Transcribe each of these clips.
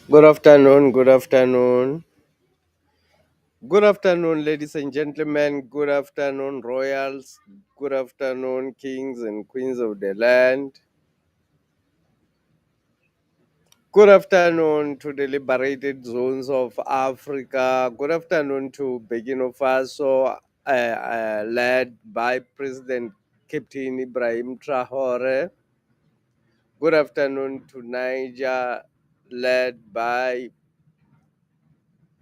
Good afternoon, good afternoon. Good afternoon, ladies and gentlemen. Good afternoon, royals. Good afternoon, kings and queens of the land. Good afternoon to the liberated zones of Africa. Good afternoon to Burkina Faso, led by President Captain Ibrahim Traore. Good afternoon to Niger, led by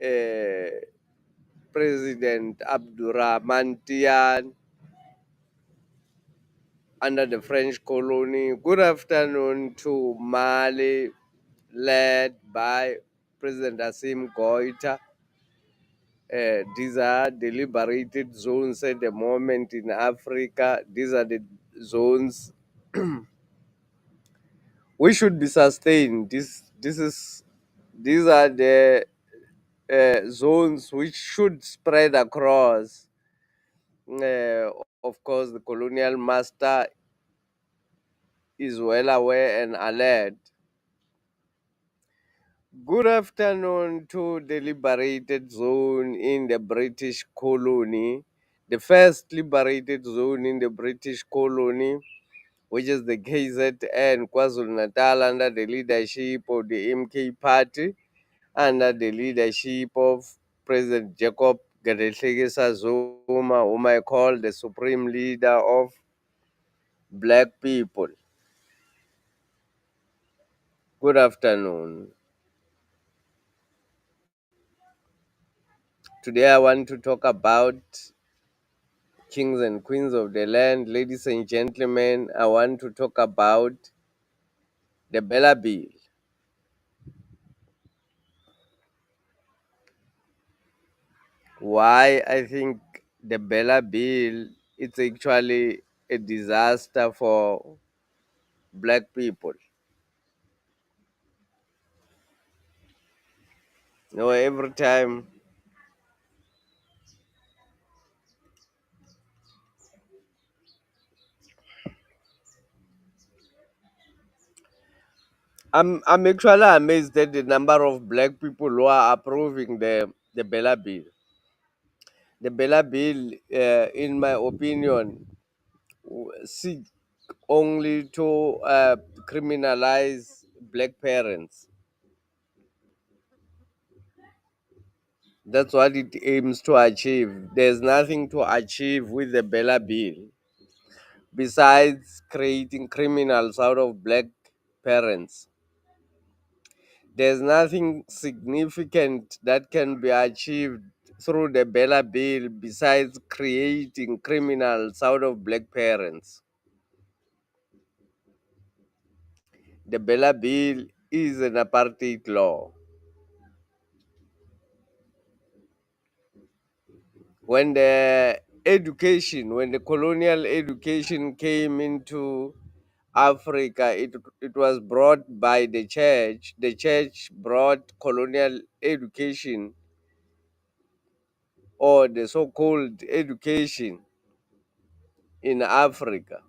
uh, President Abdurrahman Tian under the French colony. Good afternoon to Mali, led by President Assimi Goita. These are the liberated zones at the moment in Africa. These are the zones we should be sustained. These are the zones which should spread across. Of course, the colonial master is well aware and alert. Good afternoon to the liberated zone in the British colony, the first liberated zone in the British colony, which is the KZN KwaZulu Natal, under the leadership of the MK Party, under the leadership of President Jacob Gadehlegesa Zuma, whom I call the supreme leader of black people. Good afternoon. Today I want to talk about kings and queens of the land. Ladies and gentlemen, I want to talk about the BELA Bill. Why I think the BELA Bill it's actually a disaster for black people. Every time I'm actually amazed at the number of black people who are approving the BELA Bill. The BELA Bill, in my opinion, seek only to criminalize black parents. That's what it aims to achieve. There's nothing to achieve with the BELA Bill besides creating criminals out of black parents. There's nothing significant that can be achieved through the BELA Bill besides creating criminals out of black parents. The BELA Bill is an apartheid law. When the colonial education came into Africa, it was brought by the church. The church brought colonial education, or the so-called education, in Africa.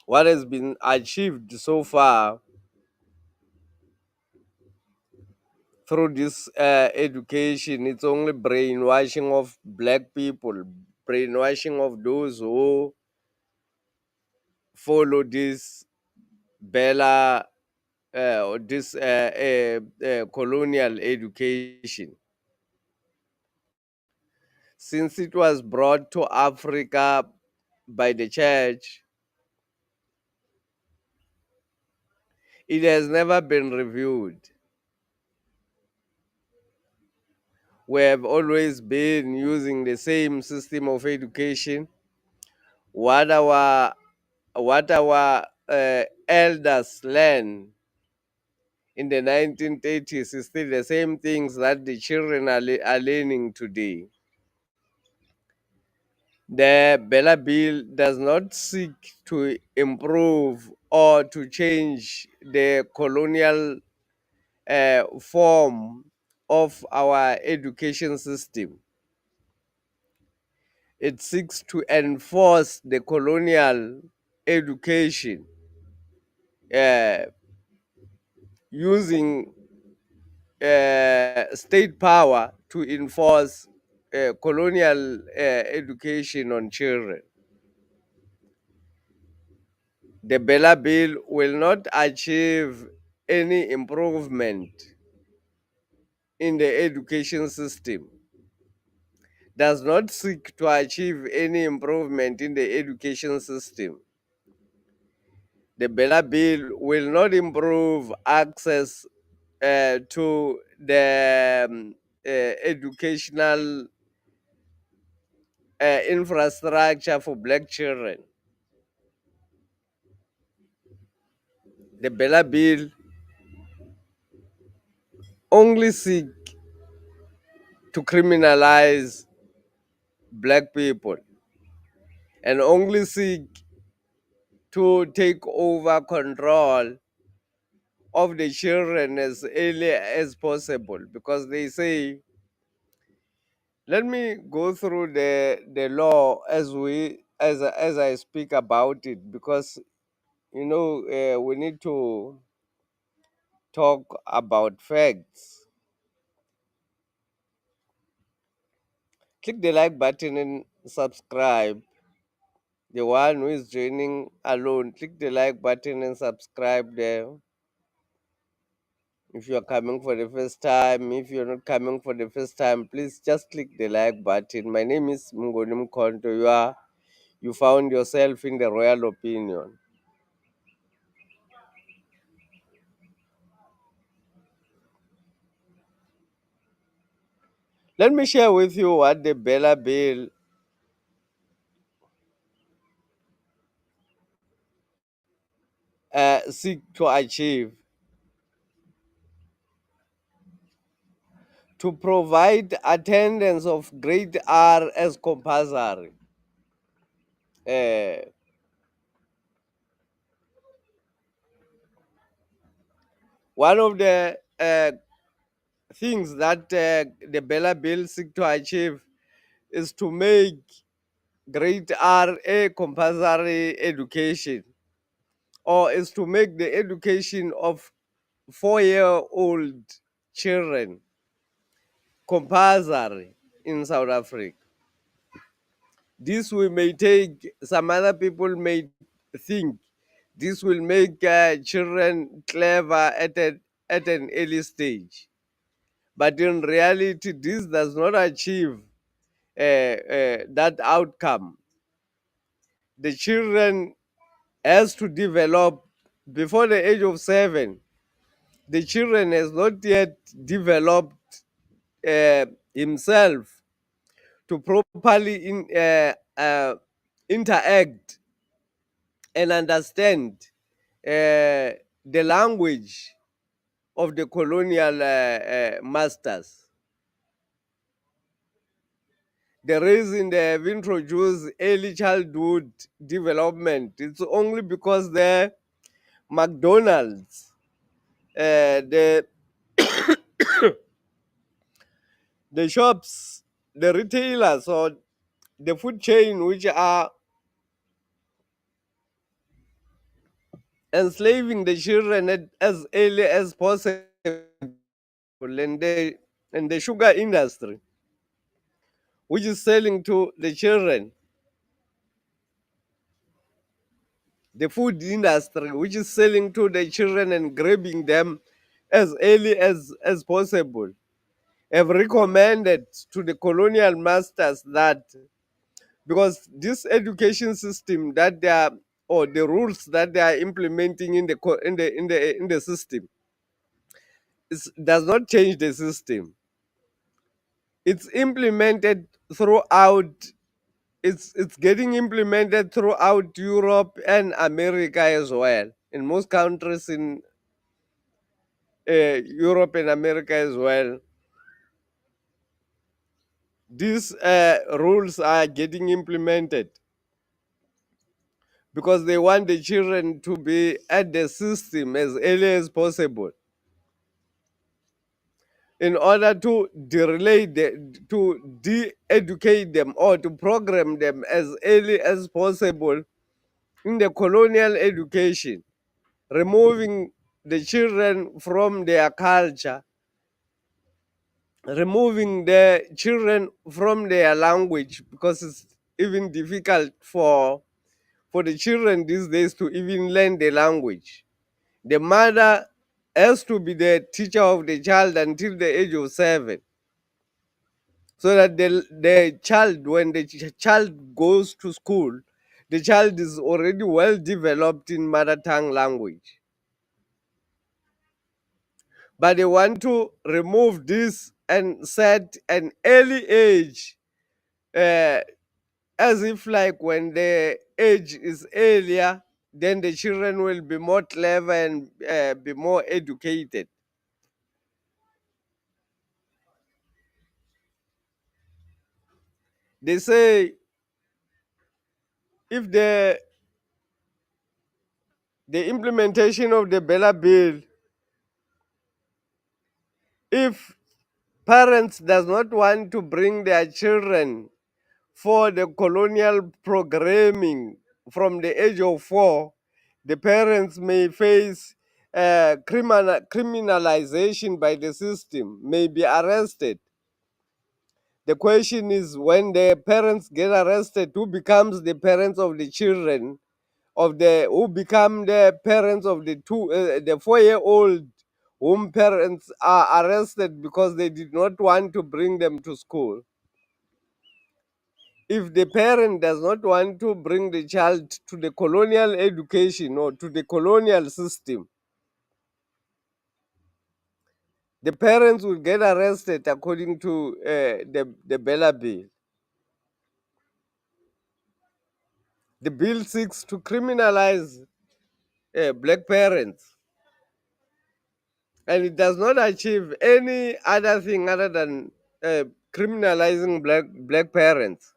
What has been achieved so far through this education, it's only brainwashing of black people, brainwashing of those who follow this Bella or this colonial education. Since it was brought to Africa by the church, it has never been reviewed. We have always been using the same system of education. What our elders learned in the 1930s is still the same things that the children are learning today. The BELA Bill does not seek to improve or to change the colonial form of our education system. It seeks to enforce the colonial education using state power to enforce colonial education on children. The BELA Bill will not achieve any improvement in the education system, does not seek to achieve any improvement in the education system. The BELA Bill will not improve access to the educational infrastructure for black children. The BELA Bill only seek to criminalize black people and only seek to take over control of the children as early as possible, because they say, let me go through the law as I speak about it, because we need to talk about facts. Click the like button and subscribe. The one who is joining alone, click the like button and subscribe there. If you are coming for the first time, if you're not coming for the first time, please just click the like button. My name is Mngoni Mkonto. You found yourself in the royal opinion. Let me share with you what the BELA Bill seek to achieve: to provide attendance of grade R as compulsory. Uh, One of the things that the BELA Bill seek to achieve is to make grade R a compulsory education, or is to make the education of 4-year-old children compulsory in South Africa. This will may take, some other people may think this will make children clever at an early stage. But in reality, this does not achieve that outcome. The children has to develop before the age of 7. The children has not yet developed himself to properly interact and understand the language of the colonial masters. The reason they have introduced early childhood development, it's only because the McDonald's, the the shops, the retailers, or the food chain, which are enslaving the children as early as possible, and the sugar industry, which is selling to the children, the food industry, which is selling to the children and grabbing them as early as possible, have recommended to the colonial masters that, because this education system that they are, or the rules that they are implementing in the system, does not change the system. It's implemented throughout. It's getting implemented throughout Europe and America as well. In most countries in Europe and America as well, these rules are getting implemented because they want the children to be at the system as early as possible, in order to to de-educate them, or to program them as early as possible in the colonial education, removing the children from their culture, removing the children from their language, because it's even difficult for the children these days to even learn the language. The mother has to be the teacher of the child until the age of 7, so that the child, when the child goes to school, the child is already well developed in mother tongue language. But they want to remove this and set an early age, uh, as if like when the age is earlier, then the children will be more clever and be more educated. They say if the implementation of the BELA Bill, if parents does not want to bring their children for the colonial programming from the age of 4, the parents may face criminalization by the system, may be arrested. The question is, when the parents get arrested, who becomes the parents of the children, of the who become the parents of the 4-year-old whom parents are arrested because they did not want to bring them to school? If the parent does not want to bring the child to the colonial education or to the colonial system, the parents will get arrested according to the BELA Bill. The bill seeks to criminalize black parents, and it does not achieve any other thing other than criminalizing black parents.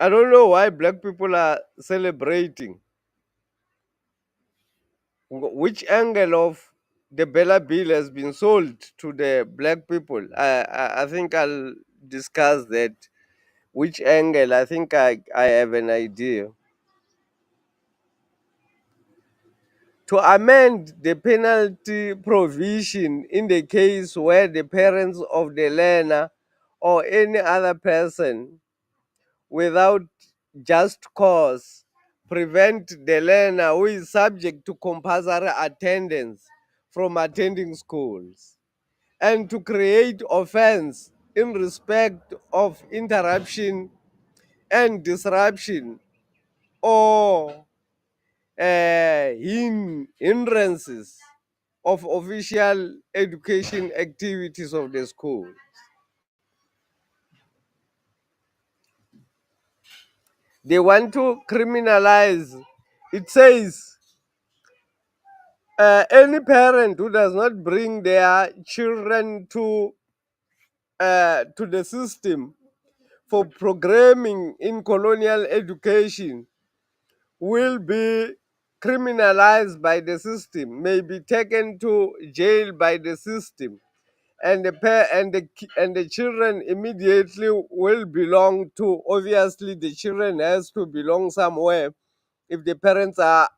I don't know why black people are celebrating. Which angle of the BELA Bill has been sold to the black people? I think I'll discuss that. Which angle? I think I have an idea. To amend the penalty provision in the case where the parents of the learner or any other person without just cause prevent the learner who is subject to compulsory attendance from attending schools, and to create offense in respect of interruption and disruption or hindrances of official education activities of the school. They want to criminalize. It says any parent who does not bring their children to the system for programming in colonial education will be criminalized by the system, may be taken to jail by the system, and the children immediately will belong to. Obviously, the children has to belong somewhere. If the parents are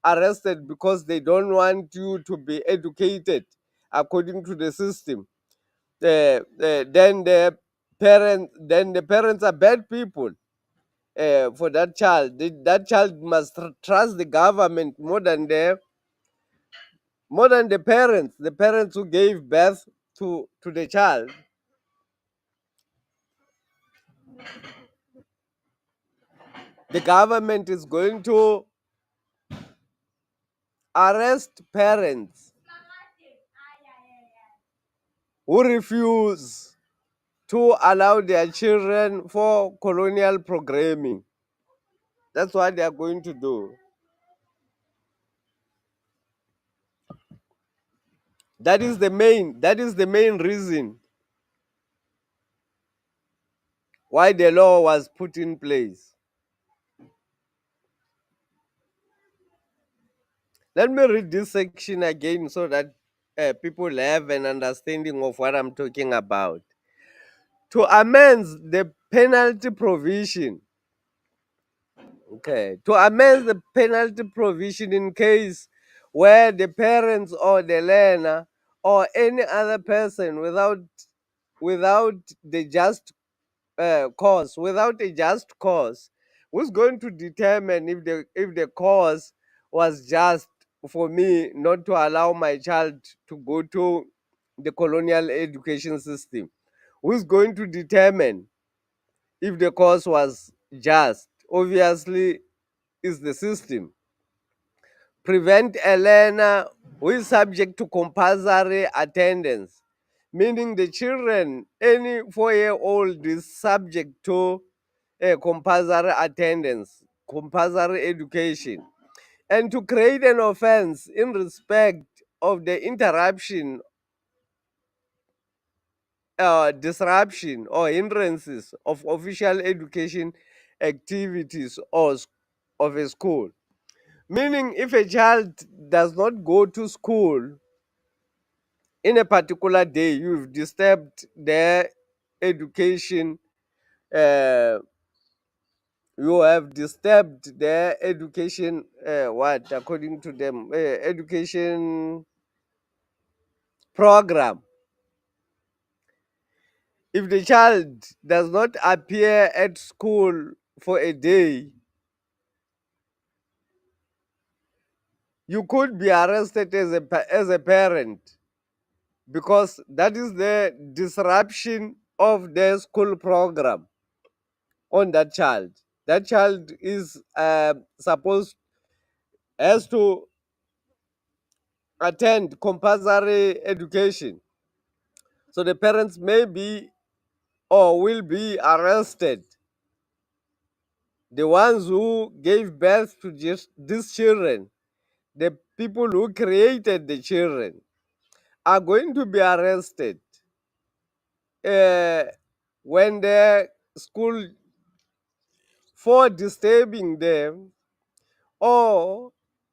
arrested because they don't want you to be educated according to the system, then the parents are bad people for that child. That child must trust the government more than the parents who gave birth to the child. The government is going to arrest parents who refuse to allow their children for colonial programming. That's what they are going to do. That is the main reason why the law was put in place. Let me read this section again so that people have an understanding of what I'm talking about. To amend the penalty provision Okay. To amend the penalty provision in case where the parents or the learner or any other person without the just cause, without a just cause, who's going to determine if the cause was just for me not to allow my child to go to the colonial education system? Who's going to determine if the cause was just? Obviously, is the system. Prevent a learner who is subject to compulsory attendance, meaning the children, any 4-year-old is subject to a compulsory attendance, compulsory education, and to create an offense in respect of the interruption, disruption, or hindrances of official education activities of a school. Meaning, if a child does not go to school in a particular day, you've disturbed their education. Uh, you have disturbed their education. What, according to them, education program. If the child does not appear at school for a day, you could be arrested as a parent, because that is the disruption of the school program on that child. That child is supposed has to attend compulsory education. So the parents may be or will be arrested. The ones who gave birth to just these children, the people who created the children, are going to be arrested uh, when the school, for disturbing them, or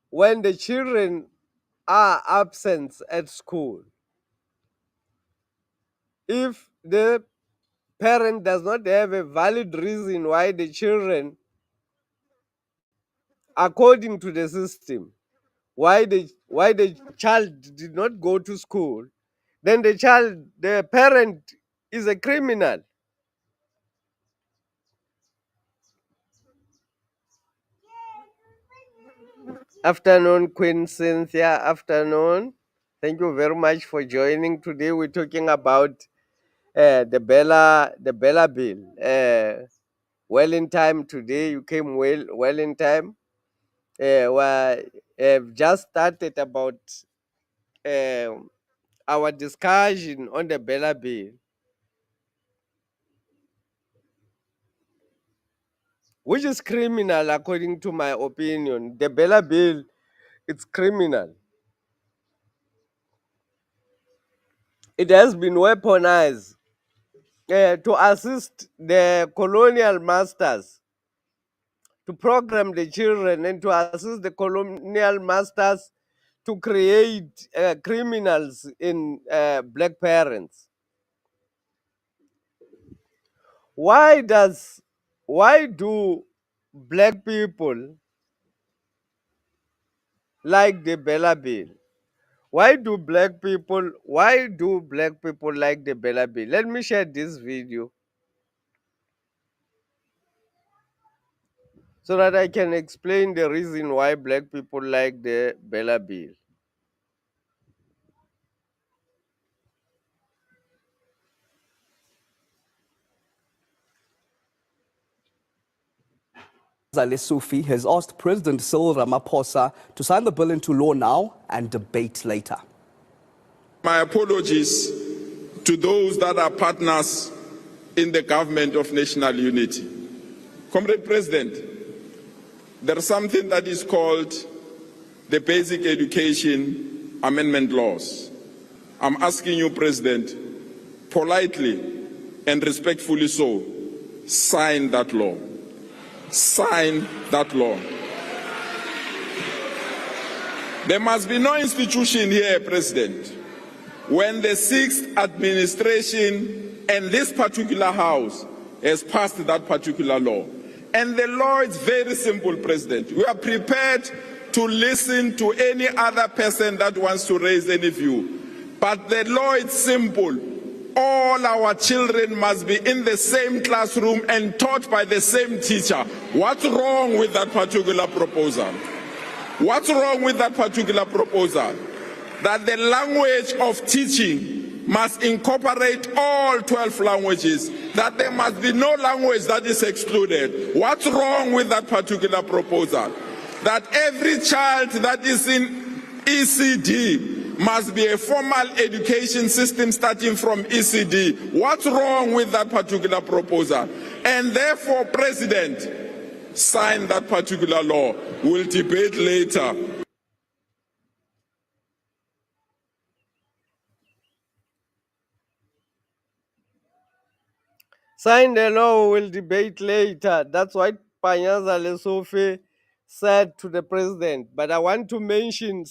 when the children are absent at school. If the parent does not have a valid reason why the children, according to the system, why the child did not go to school, then the parent is a criminal. Afternoon, Queen Cynthia. Afternoon. Thank you very much for joining. Today we're talking about the Bella Bill. Well in time today. You came well in time. We've just started about uh, our discussion on the Bella Bill, which is criminal according to my opinion. The Bella Bill, it's criminal. It has been weaponized to assist the colonial masters to program the children and to assist the colonial masters to create criminals in black parents. Why does why do black people like the Bella Bill? Why do black people like the Bella Bill? Let me share this video so that I can explain the reason why black people like the Bella Bill. Zale Sufi has asked President Cyril Ramaphosa to sign the bill into law now and debate later. My apologies to those that are partners in the government of national unity. Comrade President, there is something that is called the Basic Education Amendment Laws. I'm asking you, President, politely and respectfully so, sign that law. Sign that law. There must be no institution here, President, when the sixth administration and this particular house has passed that particular law. And the law is very simple, President. We are prepared to listen to any other person that wants to raise any view. But the law is simple. All our children must be in the same classroom and taught by the same teacher. What's wrong with that particular proposal? What's wrong with that particular proposal? That the language of teaching must incorporate all 12 languages, that there must be no language that is excluded. What's wrong with that particular proposal? That every child that is in ECD must be a formal education system starting from ECD. What's wrong with that particular proposal? And therefore, President, sign that particular law. We'll debate later. Sign the law, we'll debate later. That's what Panyaza Lesofe said to the president. But I want to mention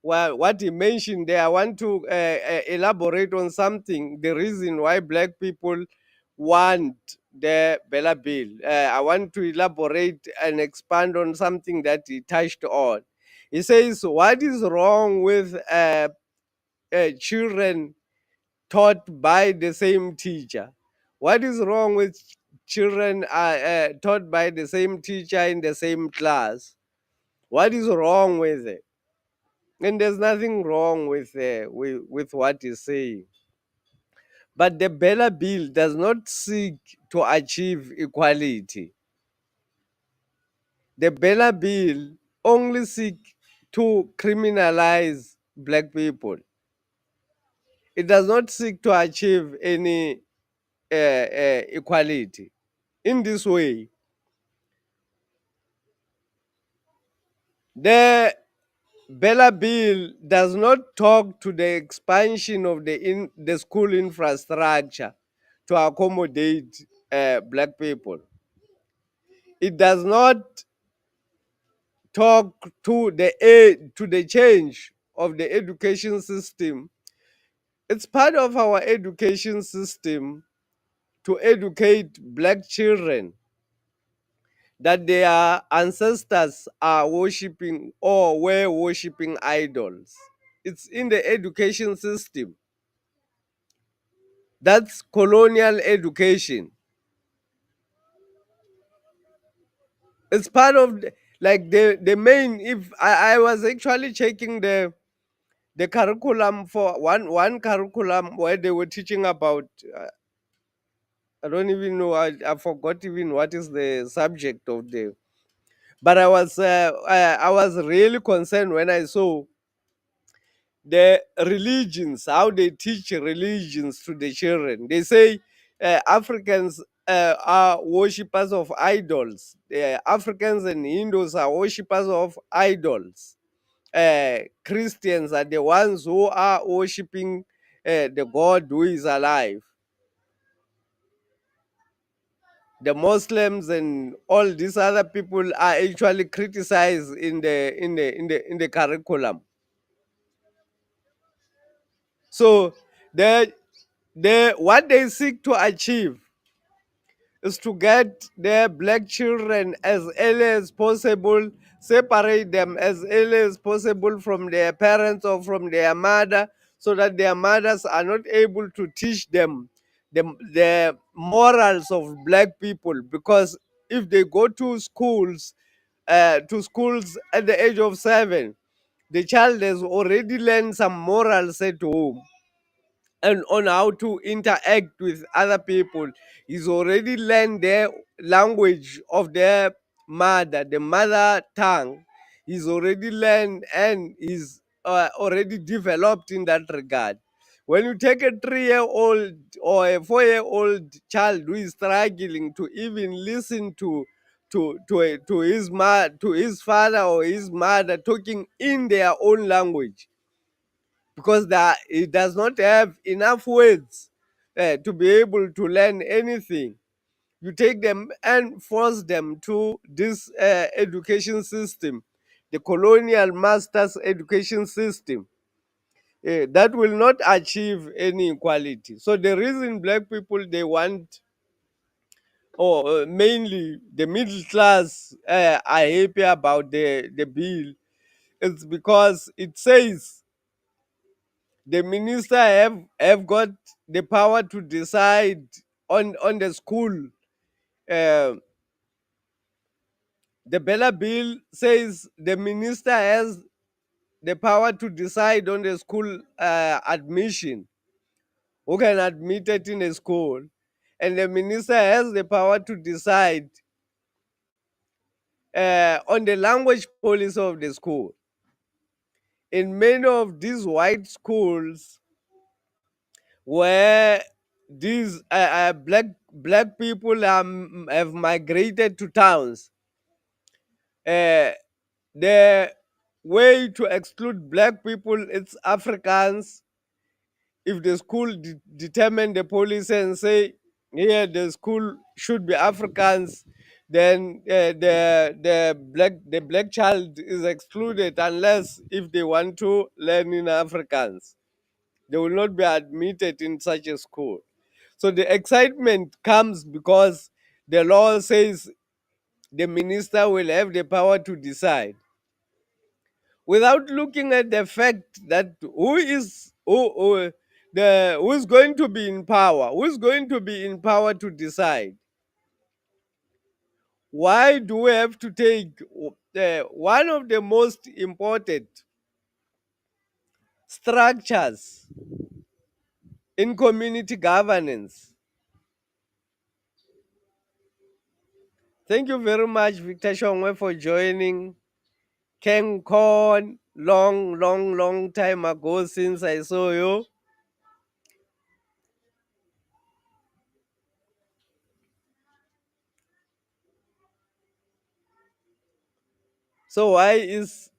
what he mentioned there. I want to elaborate on something, the reason why black people want the BELA Bill. I want to elaborate and expand on something that he touched on. He says, what is wrong with children taught by the same teacher? What is wrong with children taught by the same teacher in the same class? What is wrong with it? And there's nothing wrong with what he's saying. But the BELA Bill does not seek to achieve equality. The BELA Bill only seeks to criminalize black people. It does not seek to achieve any equality. In this way, the BELA Bill does not talk to the expansion of the school infrastructure to accommodate black people. It does not talk to the change of the education system. It's part of our education system to educate black children that their ancestors are worshipping or were worshipping idols. It's in the education system. That's colonial education. It's part of the main. If I was actually checking the curriculum for one curriculum where they were teaching about I don't even know, I forgot even what is the subject of the, but I was really concerned when I saw the religions, how they teach religions to the children. They say Africans are worshippers of idols. Africans and Hindus are worshippers of idols. Christians are the ones who are worshipping the God who is alive. The Muslims and all these other people are actually criticized in the curriculum. So what they seek to achieve is to get their black children as early as possible, separate them as early as possible from their parents or from their mother, so that their mothers are not able to teach them the morals of black people. Because if they go to schools at the age of 7, the child has already learned some morals at home and on how to interact with other people. He's already learned their language of their mother, the mother tongue. He's already learned and is already developed in that regard. When you take a 3-year-old or a 4-year-old child who is struggling to even listen to his father or his mother talking in their own language, because that it does not have enough words to be able to learn anything. You take them and force them to this education system, the colonial masters education system, that will not achieve any equality. So the reason black people they want or mainly the middle class are happy about the bill. It's because it says the minister have got the power to decide on the school. Uh, the BELA bill says the minister has the power to decide on the school admission, who can admit it in a school, and the minister has the power to decide on the language policy of the school. In many of these white schools where these black people have migrated to towns, uh, the way to exclude black people it's Africans. If the school determine the policy and say here the school should be Africans, then the black child is excluded unless if they want to learn in Africans. They will not be admitted in such a school. So the excitement comes because the law says the minister will have the power to decide without looking at the fact that who's going to be in power, who's going to be in power to decide. Why do we have to take one of the most important structures in community governance? Thank you very much, Victor Shongwe, for joining. Ken Con, long time ago since I saw you. So why is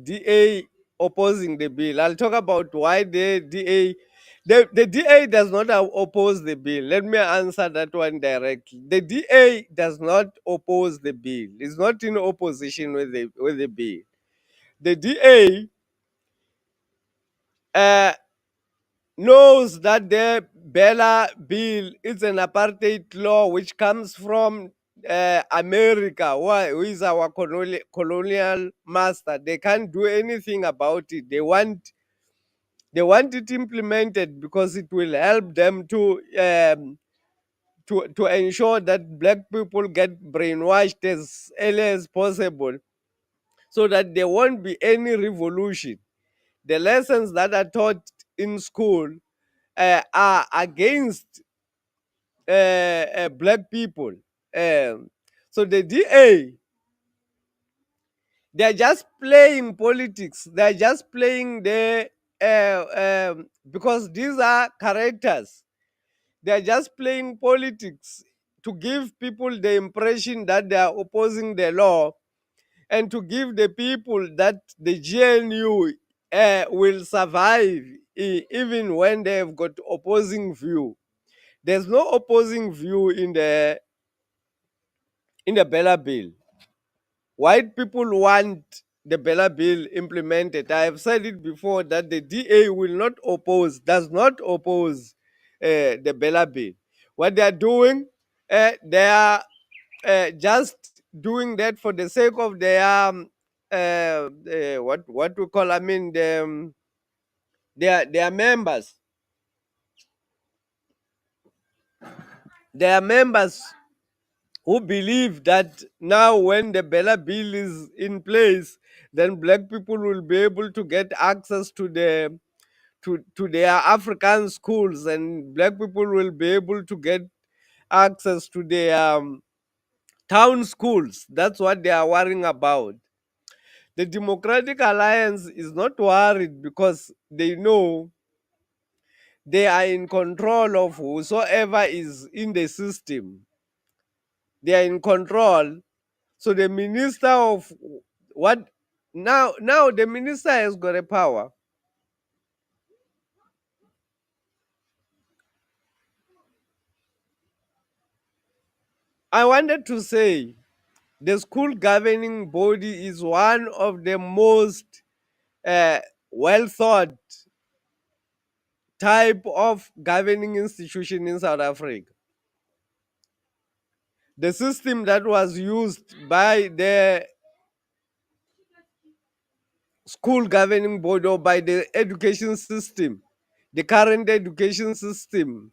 DA opposing the bill? I'll talk about why the DA does not oppose the bill. Let me answer that one directly. The DA does not oppose the bill. It's not in opposition with the bill. The DA uh, knows that the BELA Bill is an apartheid law which comes from America, who is our colonial master. They can't do anything about it. They want it implemented because it will help them to ensure that black people get brainwashed as early as possible, so that there won't be any revolution. The lessons that are taught in school are against black people. So the DA, they're just playing politics. They're just playing because these are characters. They're just playing politics to give people the impression that they are opposing the law, and to give the people that the GNU will survive even when they have got opposing view. There's no opposing view in the BELA Bill. White people want the BELA Bill implemented. I have said it before that the DA does not oppose the BELA Bill. What they are doing, they are just doing that for the sake of their what we call, I mean, their members. Their members who believe that now when the BELA Bill is in place, then black people will be able to get access to their African schools, and black people will be able to get access to their town schools. That's what they are worrying about. The Democratic Alliance is not worried because they know they are in control of whosoever is in the system. They are in control. So the minister of what now the minister has got a power. I wanted to say the school governing body is one of the most uh, well thought type of governing institution in South Africa. The system that was used by the school governing board or by the education system, the current education system,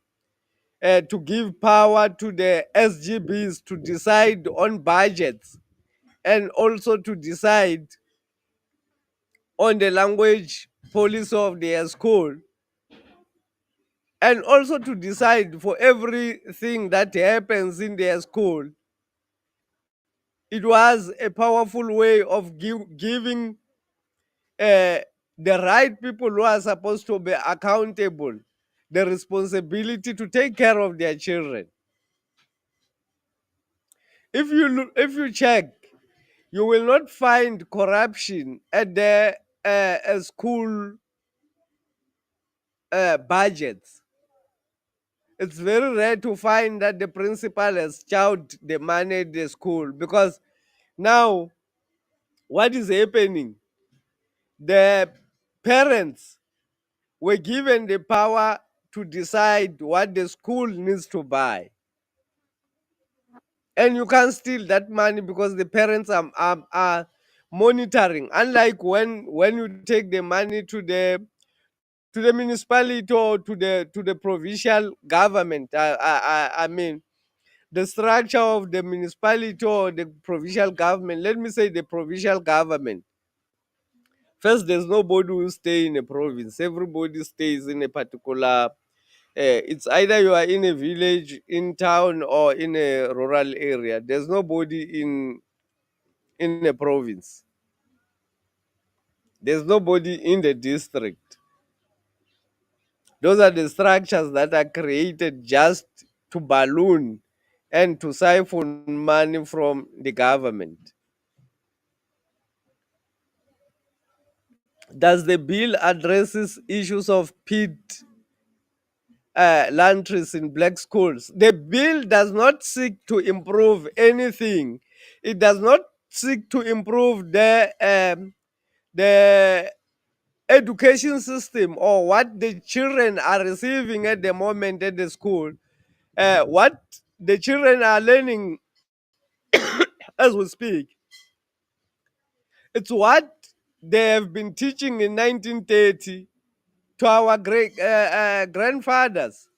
to give power to the SGBs to decide on budgets and also to decide on the language policy of their school, and also to decide for everything that happens in their school. It was a powerful way of giving uh, the right people who are supposed to be accountable the responsibility to take care of their children. If you check, you will not find corruption at the school budgets. It's very rare to find that the principal has chowed the money at the school, because now what is happening? The parents were given the power to decide what the school needs to buy. And you can't steal that money because the parents are monitoring. Unlike when you take the money to the municipality or to the provincial government. I mean, the structure of the municipality or the provincial government. Let me say the provincial government. First, there's nobody who stay in a province. Everybody stays in a particular. It's either you are in a village, in town, or in a rural area. There's nobody in a province. There's nobody in the district. Those are the structures that are created just to balloon and to siphon money from the government. Does the bill addresses issues of pit laundries in black schools? The bill does not seek to improve anything. It does not seek to improve the education system or what the children are receiving at the moment at the school. What the children are learning as we speak, it's what they have been teaching in 1930 to our great grandfathers.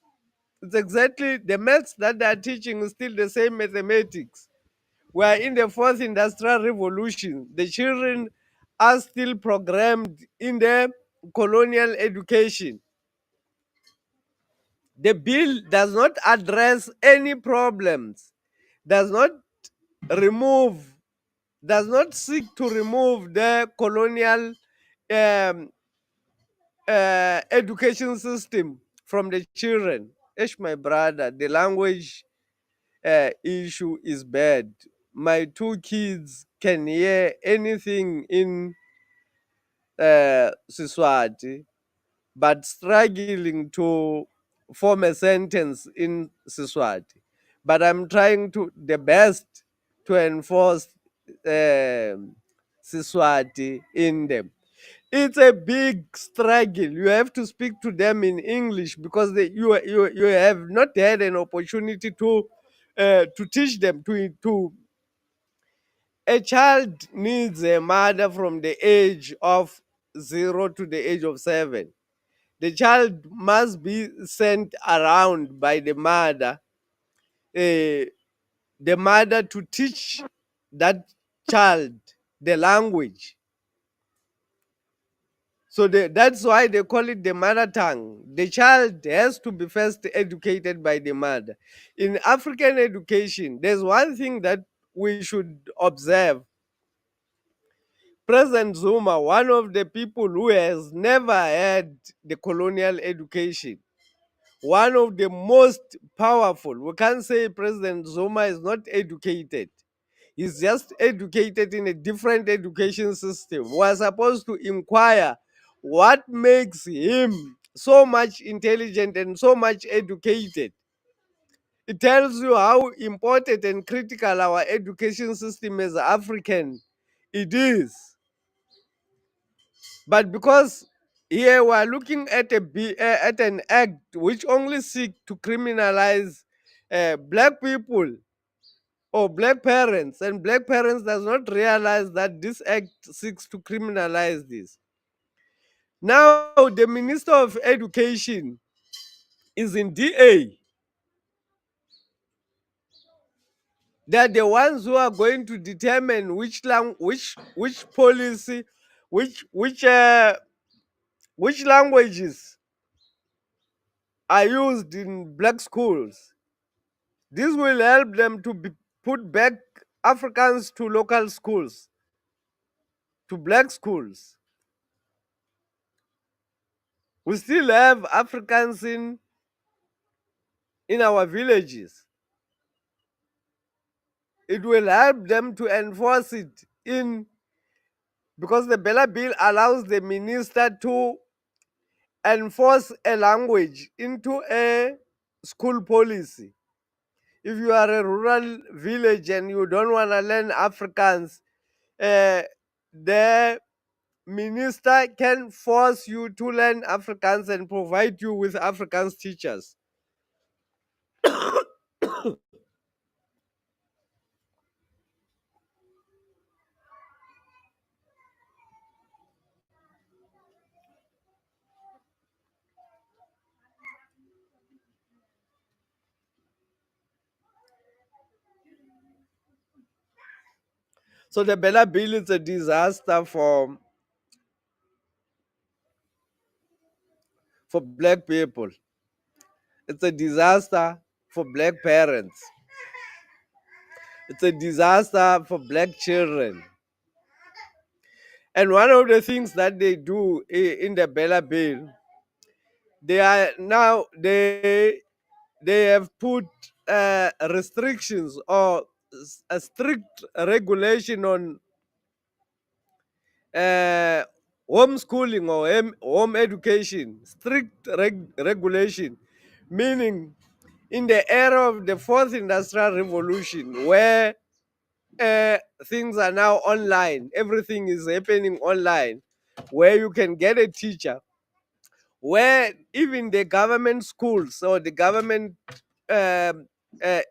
It's exactly the maths that they are teaching is still the same mathematics. We are in the fourth industrial revolution. The children are still programmed in the colonial education. The bill does not address any problems, does not remove, does not seek to remove the colonial um, education system from the children. Ish, my brother, the language issue is bad. My two kids can hear anything in Siswati, but struggling to form a sentence in Siswati. But I'm trying to the best to enforce Siswati in them. It's a big struggle. You have to speak to them in English because you have not had an opportunity to teach them to a child needs a mother from the age of 0 to the age of 7. The child must be sent around by uh, the mother to teach that child the language. So that's why they call it the mother tongue. The child has to be first educated by the mother. In African education, there's one thing that we should observe. President Zuma, one of the people who has never had the colonial education, one of the most powerful. We can't say President Zuma is not educated. He's just educated in a different education system. We're supposed to inquire what makes him so much intelligent and so much educated. It tells you how important and critical our education system as African it is. But because here we're looking at at an act which only seek to criminalize black people, or black parents, and black parents does not realize that this act seeks to criminalize this. Now the Minister of Education is in DA. They're the ones who are going to determine which policy, which which uh, which languages are used in black schools. This will help them to put back Africans to local schools, to black schools. We still have Africans in our villages. It will help them to enforce it in, because the BELA Bill allows the minister to enforce a language into a school policy. If you are a rural village and you don't want to learn Afrikaans, the minister can force you to learn Afrikaans and provide you with Afrikaans teachers. So the BELA Bill is a disaster for black people. It's a disaster for black parents. It's a disaster for black children. And one of the things that they do in the BELA Bill, they have put restrictions or a strict regulation on uh, homeschooling or home education. Strict regulation, meaning in the era of the fourth industrial revolution, where things are now online, everything is happening online, where you can get a teacher, where even the government schools or the government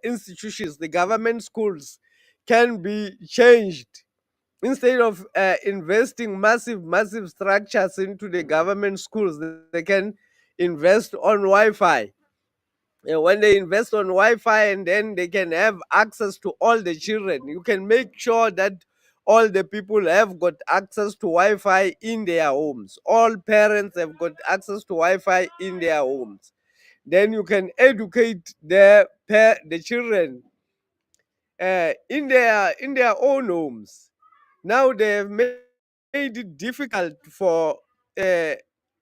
institutions, the government schools can be changed. Instead of investing massive structures into the government schools, they can invest on Wi-Fi. When they invest on Wi-Fi, and then they can have access to all the children, you can make sure that all the people have got access to Wi-Fi in their homes. All parents have got access to Wi-Fi in their homes. Then you can educate the children in their own homes. Now they have made it difficult for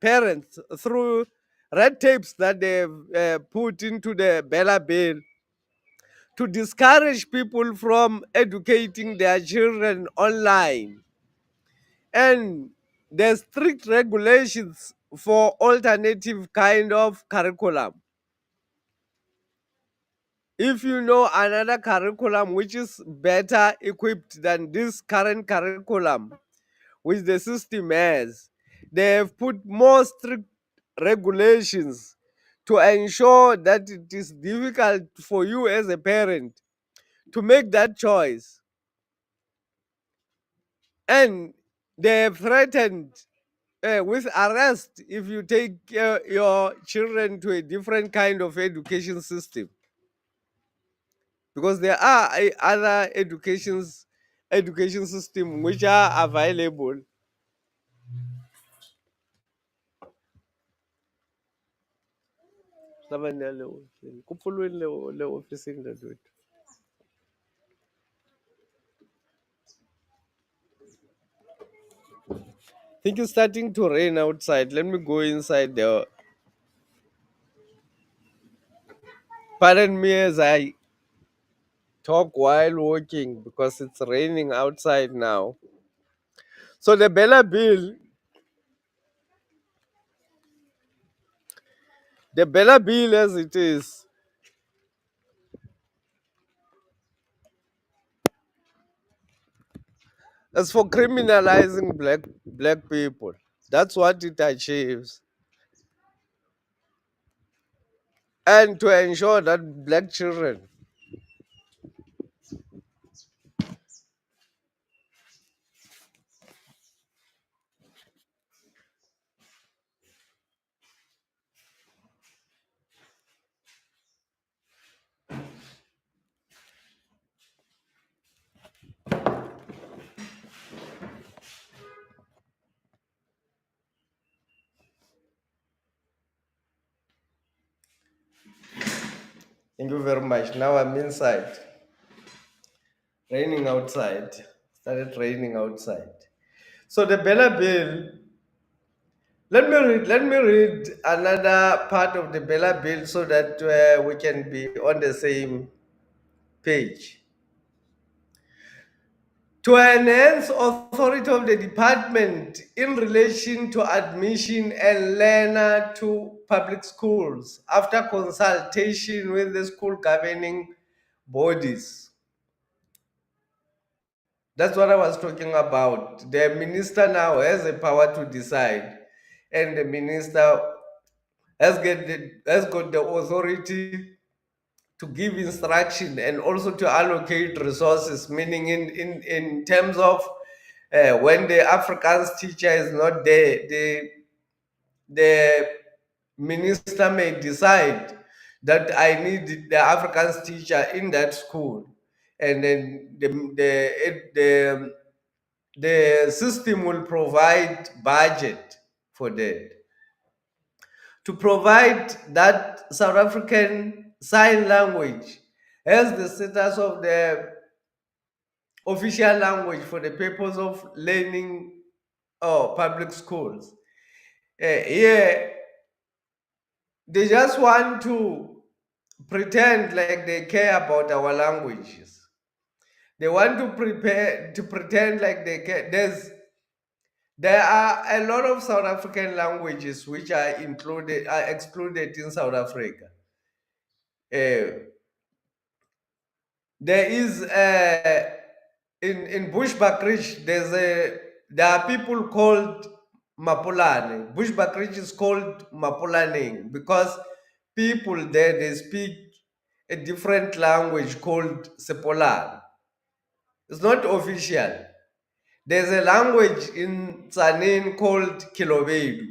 parents through red tapes that they've put into the BELA Bill to discourage people from educating their children online. And there's strict regulations for alternative kind of curriculum. If you know another curriculum which is better equipped than this current curriculum which the system has, they have put more strict regulations to ensure that it is difficult for you as a parent to make that choice. And they have threatened with arrest if you take your children to a different kind of education system, because there are other education system which are available. Think it's starting to rain outside. Let me go inside there. Pardon me as I talk while walking because it's raining outside now. So the Bella Bill as it is for criminalizing black people. That's what it achieves. And to ensure that black children Thank you very much. Now I'm inside. Raining outside. Started raining outside. So the BELA Bill. Let me read another part of the BELA Bill so that we can be on the same page. To enhance authority of the department in relation to admission and learner to public schools after consultation with the school governing bodies. That's what I was talking about. The minister now has the power to decide, and the minister has got the authority to give instruction and also to allocate resources, meaning in terms of when the Afrikaans teacher is not there, the minister may decide that I need the Afrikaans teacher in that school, and then the system will provide budget for that. To provide that South African Sign Language has the status of the official language for the purpose of learning public schools. Here, they just want to pretend like they care about our languages. They want to pretend like they care. There are a lot of South African languages which are excluded in South Africa. Uh, there is in Bushbuckridge, there are people called Mapulane. Bushbuckridge is called Mapulaning because people there they speak a different language called Sepolan. It's not official. There's a language in Tsanin called Kilobedu.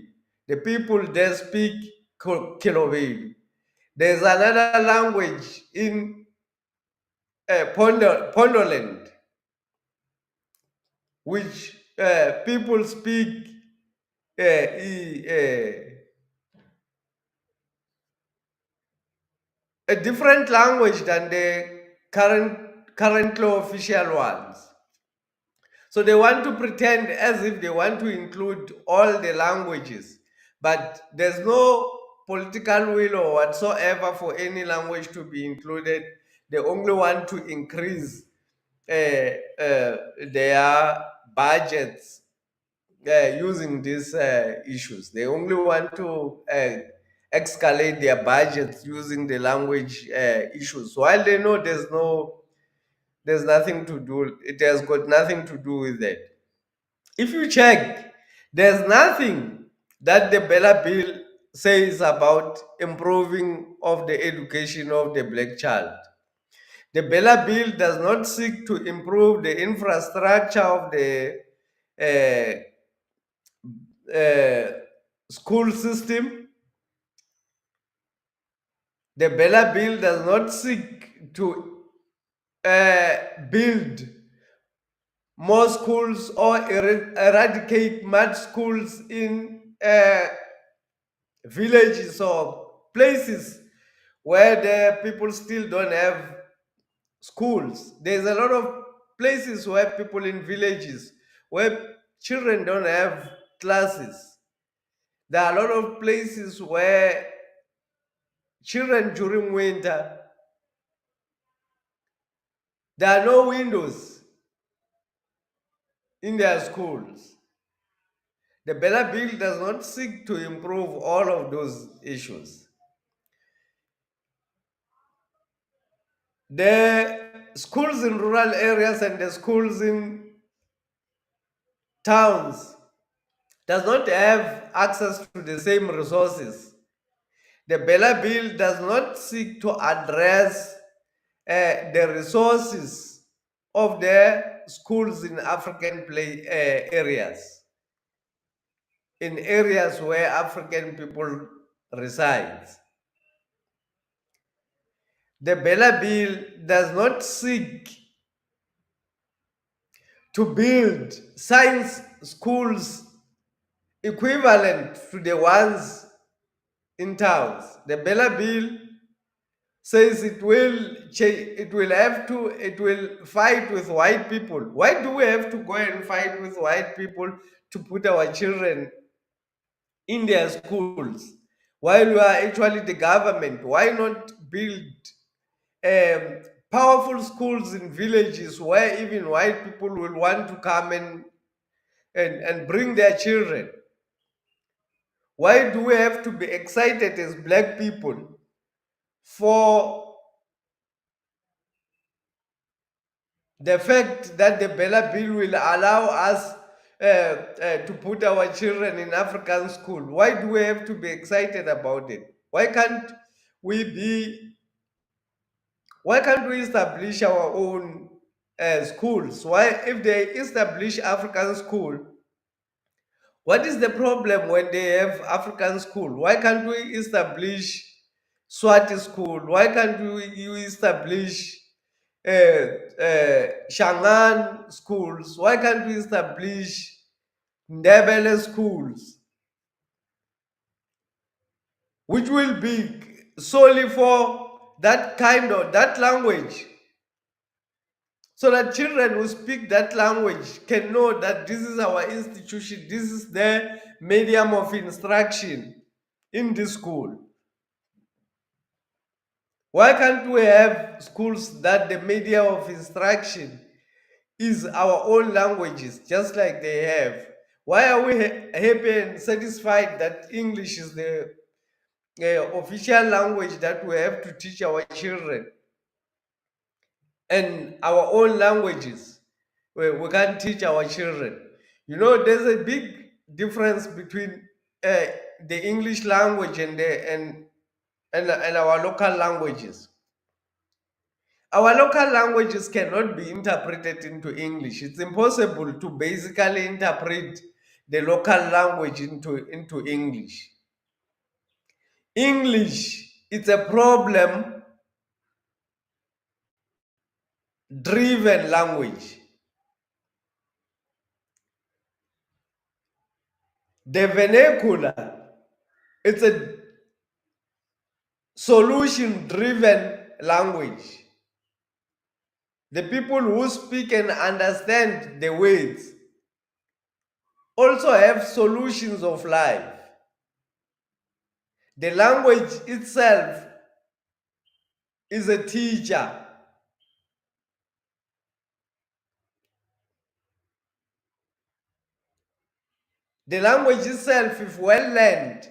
The people there speak Kilobedu. There's another language in Pondoland, which people speak a different language than the currently official ones. So they want to pretend as if they want to include all the languages, but there's no political will or whatsoever for any language to be included. They only want to increase their budgets using these issues. They only want to escalate their budgets using the language issues. While they know there's nothing to do, it has got nothing to do with that. If you check, there's nothing that the BELA Bill says about improving of the education of the black child. The BELA Bill does not seek to improve the infrastructure of the uh, school system. The BELA Bill does not seek to build more schools or eradicate mud schools in villages or places where the people still don't have schools. There's a lot of places where people in villages where children don't have classes. There are a lot of places where children during winter, there are no windows in their schools. The BELA Bill does not seek to improve all of those issues. The schools in rural areas and the schools in towns does not have access to the same resources. The BELA Bill does not seek to address the resources of the schools in African areas, in areas where African people reside. The BELA Bill does not seek to build science schools equivalent to the ones in towns. The BELA Bill says it will fight with white people. Why do we have to go and fight with white people to put our children in their schools while we are actually the government? Why not build um, powerful schools in villages where even white people will want to come and bring their children? Why do we have to be excited as black people for the fact that the BELA Bill will allow us to put our children in African school? Why do we have to be excited about it? We be? Why can't we establish our own schools? Why, if they establish African school, what is the problem when they have African school? Why can't we establish Swati school? Why can't you establish Shangan schools? Why can't we establish Ndebele schools, which will be solely for that language, so that children who speak that language can know that this is our institution, this is the medium of instruction in this school. Why can't we have schools that the medium of instruction is our own languages, just like they have? Why are we happy and satisfied that English is the official language that we have to teach our children, and our own languages we can't teach our children? You know, there's a big difference between uh, the English language and our local languages. Our local languages cannot be interpreted into English. It's impossible to basically interpret the local language into English. English, it's a problem driven language. The vernacular, it's a solution driven language. The people who speak and understand the words also have solutions of life. The language itself is a teacher. The language itself, if well learned,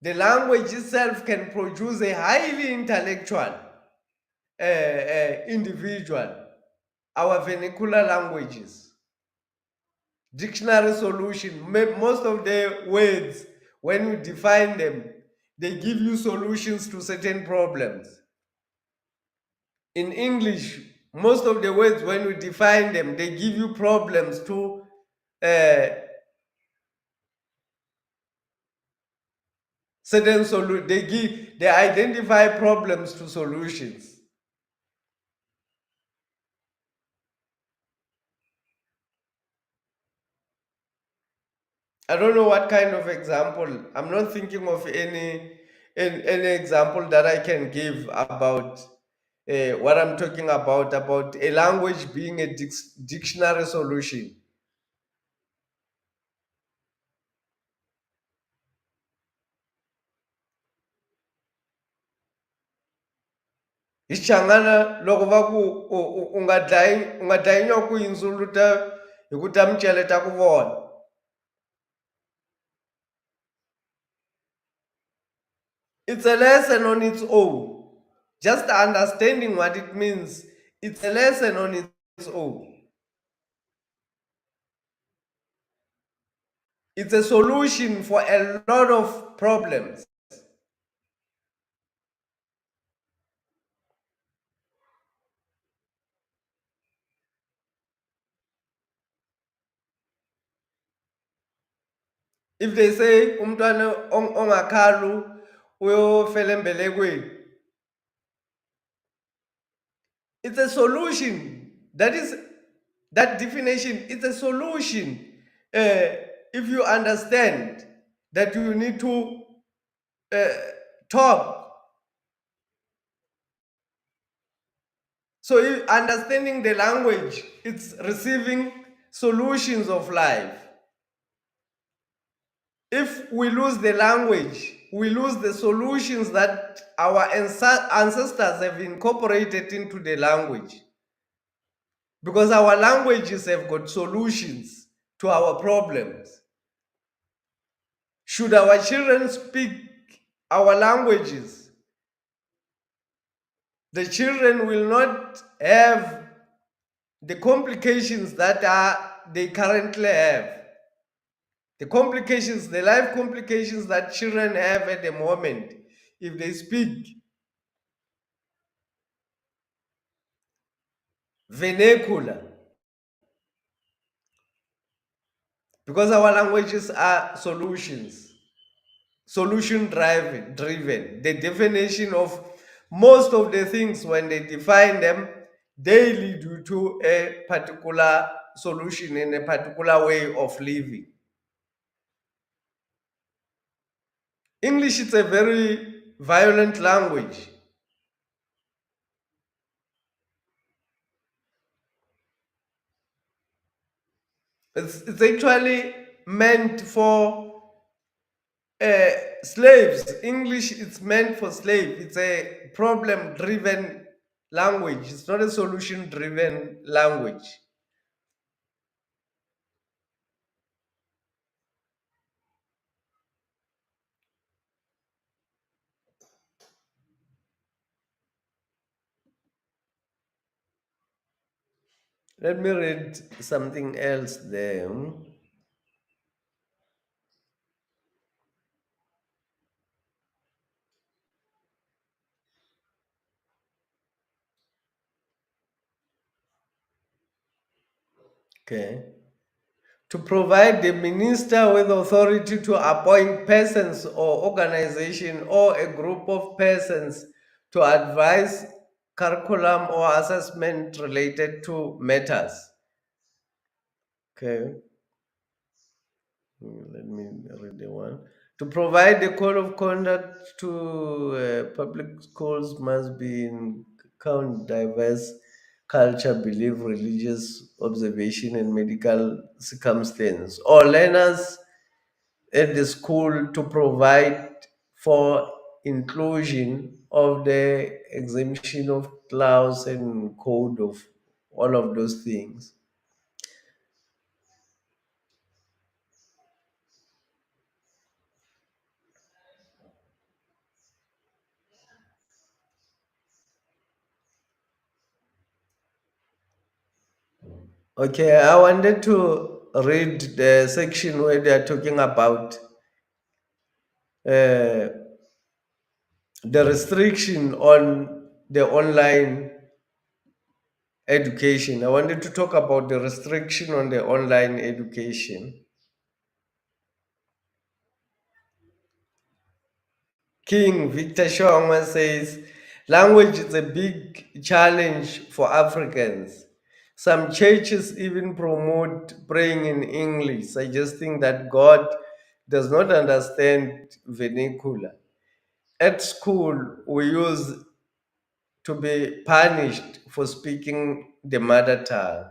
the language itself can produce a highly intellectual individual. Our vernacular languages, dictionary solution, most of the words, when you define them, they give you solutions to certain problems. In English, most of the words, when you define them, they give you problems to uh, certain they identify problems to solutions. I don't know what kind of example. I'm not thinking of any example that I can give about what I'm talking about a language being a dictionary solution. Ichangana loko va ku u nga dlayi nyoka ku indzuluta hi ku ta micele ta ku vona. It's a lesson on its own. Just understanding what it means, it's a lesson on its own. It's a solution for a lot of problems. If they say umntwana ongakhalu uyofela embelekweni, it's a solution. That definition, it's a solution. If you understand that you need to talk So understanding the language, it's receiving solutions of life. If we lose the language, we lose the solutions that our ancestors have incorporated into the language. Because our languages have got solutions to our problems. Should our children speak our languages, the children will not have the complications that they currently have. The complications, the life complications that children have at the moment, if they speak vernacular, because our languages are solution driven. The definition of most of the things, when they define them, they lead you to a particular solution in a particular way of living. English is a very violent language. It's actually meant for slaves. English is meant for slaves. It's a problem driven language. It's not a solution driven language. Let me read something else there. Okay. To provide the minister with authority to appoint persons or organization or a group of persons to advise curriculum or assessment related to matters. Okay. Let me read the one. To provide the code of conduct to public schools must be in count diverse culture, belief, religious observation, and medical circumstance. Or learners at the school to provide for inclusion of the exemption of clause and code of all of those things. Okay, I wanted to read the section where they are talking about the restriction on the online education. I wanted to talk about the restriction on the online education. King Victor Shongwa says language is a big challenge for Africans. Some churches even promote praying in English, suggesting that God does not understand vernacular. At school, we used to be punished for speaking the mother tongue.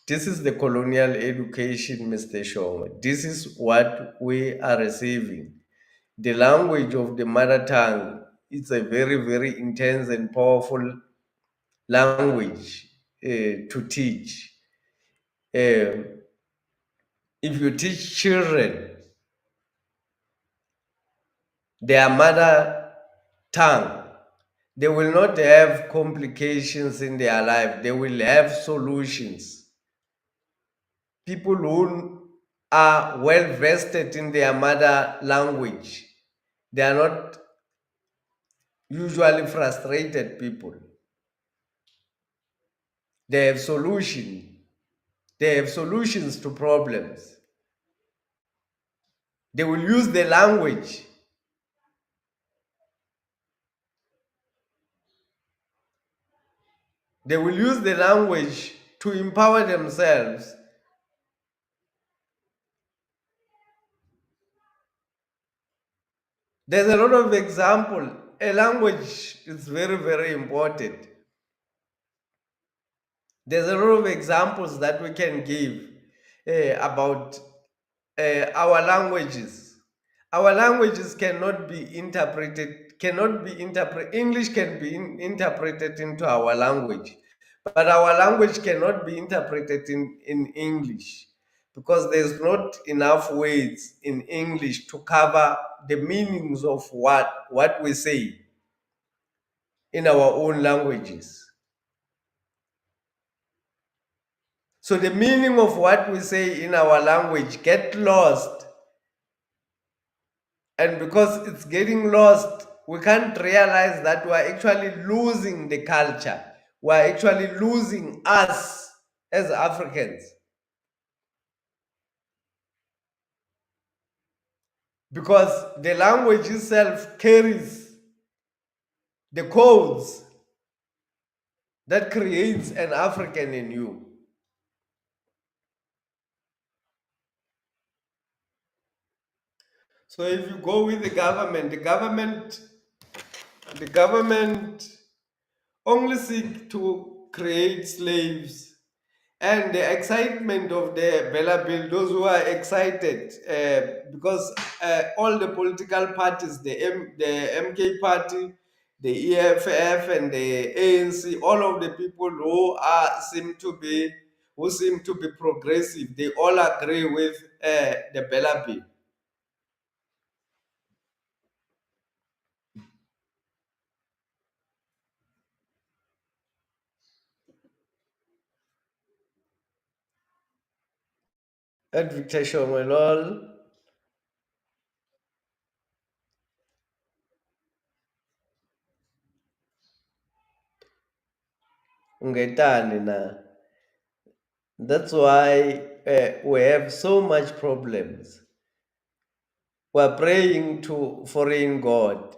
This is the colonial education, Mr. Shaw. This is what we are receiving. The language of the mother tongue is a very, very intense and powerful language to teach. Uh, if you teach children their mother tongue, they will not have complications in their life. They will have solutions. People who are well vested in their mother language, they are not usually frustrated people. They have solutions. They have solutions to problems. They will use the language. They will use the language to empower themselves. There's a lot of example. A language is very, very important. There's a lot of examples that we can give about our languages. Our languages cannot be interpreted, English can be interpreted into our language, but our language cannot be interpreted in English because there's not enough words in English to cover the meanings of what we say in our own languages. So the meaning of what we say in our language get lost, and because it's getting lost, we can't realize that we're actually losing the culture. We're actually losing us as Africans because the language itself carries the codes that creates an African in you. So if you go with the government only seek to create slaves. And the excitement of the BELA Bill, those who are excited, because all the political parties, the MK party, the EFF, and the ANC, all of the people who seem to be progressive, they all agree with the BELA Bill. At Victor Shomolol, ungetani na. That's why we have so much problems. We're praying to foreign God.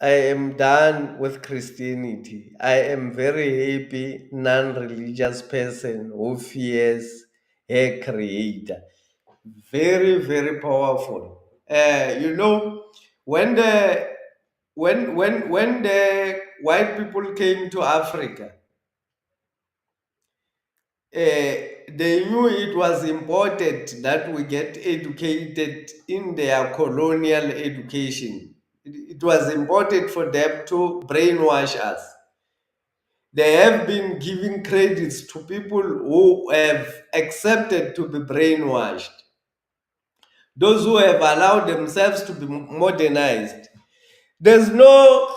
I am done with Christianity. I am very happy, non-religious person who fears her creator. Very, very powerful. When the white people came to Africa, they knew it was important that we get educated in their colonial education. It was important for them to brainwash us. They have been giving credits to people who have accepted to be brainwashed, those who have allowed themselves to be modernized. There's no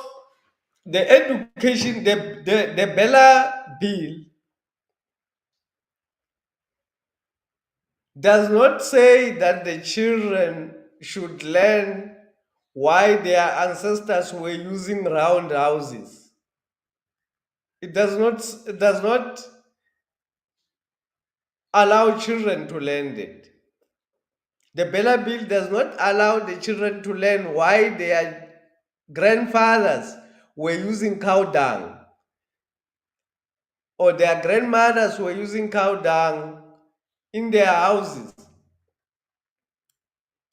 the education, the BELA Bill does not say that the children should learn why their ancestors were using round houses. It does not allow children to learn it. The BELA Bill does not allow the children to learn why their grandfathers were using cow dung or their grandmothers were using cow dung in their houses.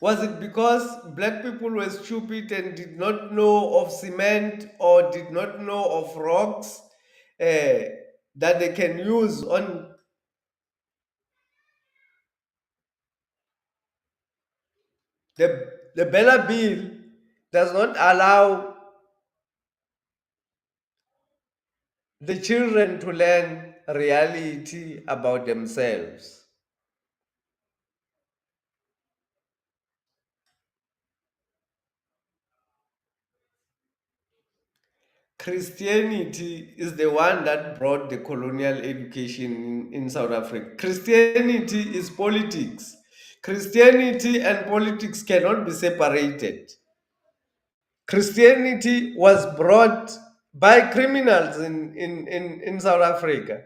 Was it because black people were stupid and did not know of cement or did not know of rocks that they can use on? The BELA Bill does not allow the children to learn reality about themselves. Christianity is the one that brought the colonial education in South Africa. Christianity is politics. Christianity and politics cannot be separated. Christianity was brought by criminals in South Africa.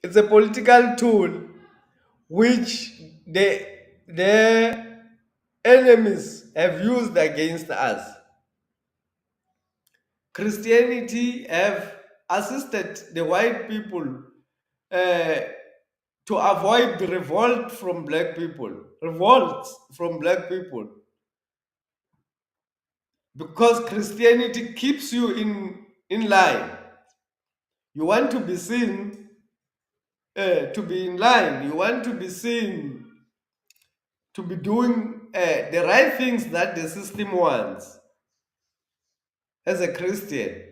It's a political tool which the enemies have used against us. Christianity have assisted the white people uh, to avoid the revolts from black people, because Christianity keeps you in line. You want to be seen, to be in line. You want to be seen to be doing the right things that the system wants as a Christian.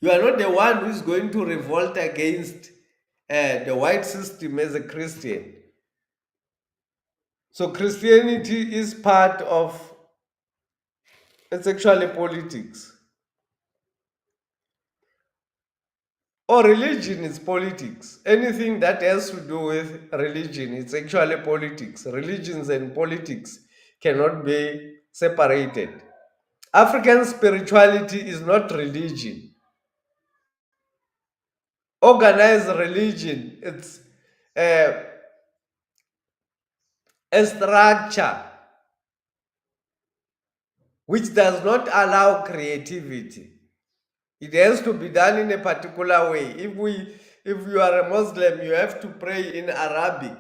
You are not the one who is going to revolt against the white system as a Christian. So Christianity is part of, it's actually politics. Or religion is politics. Anything that has to do with religion, it's actually politics. Religions and politics cannot be separated. African spirituality is not religion. Organized religion, it's uh, a structure which does not allow creativity. It has to be done in a particular way. If you are a Muslim, you have to pray in Arabic.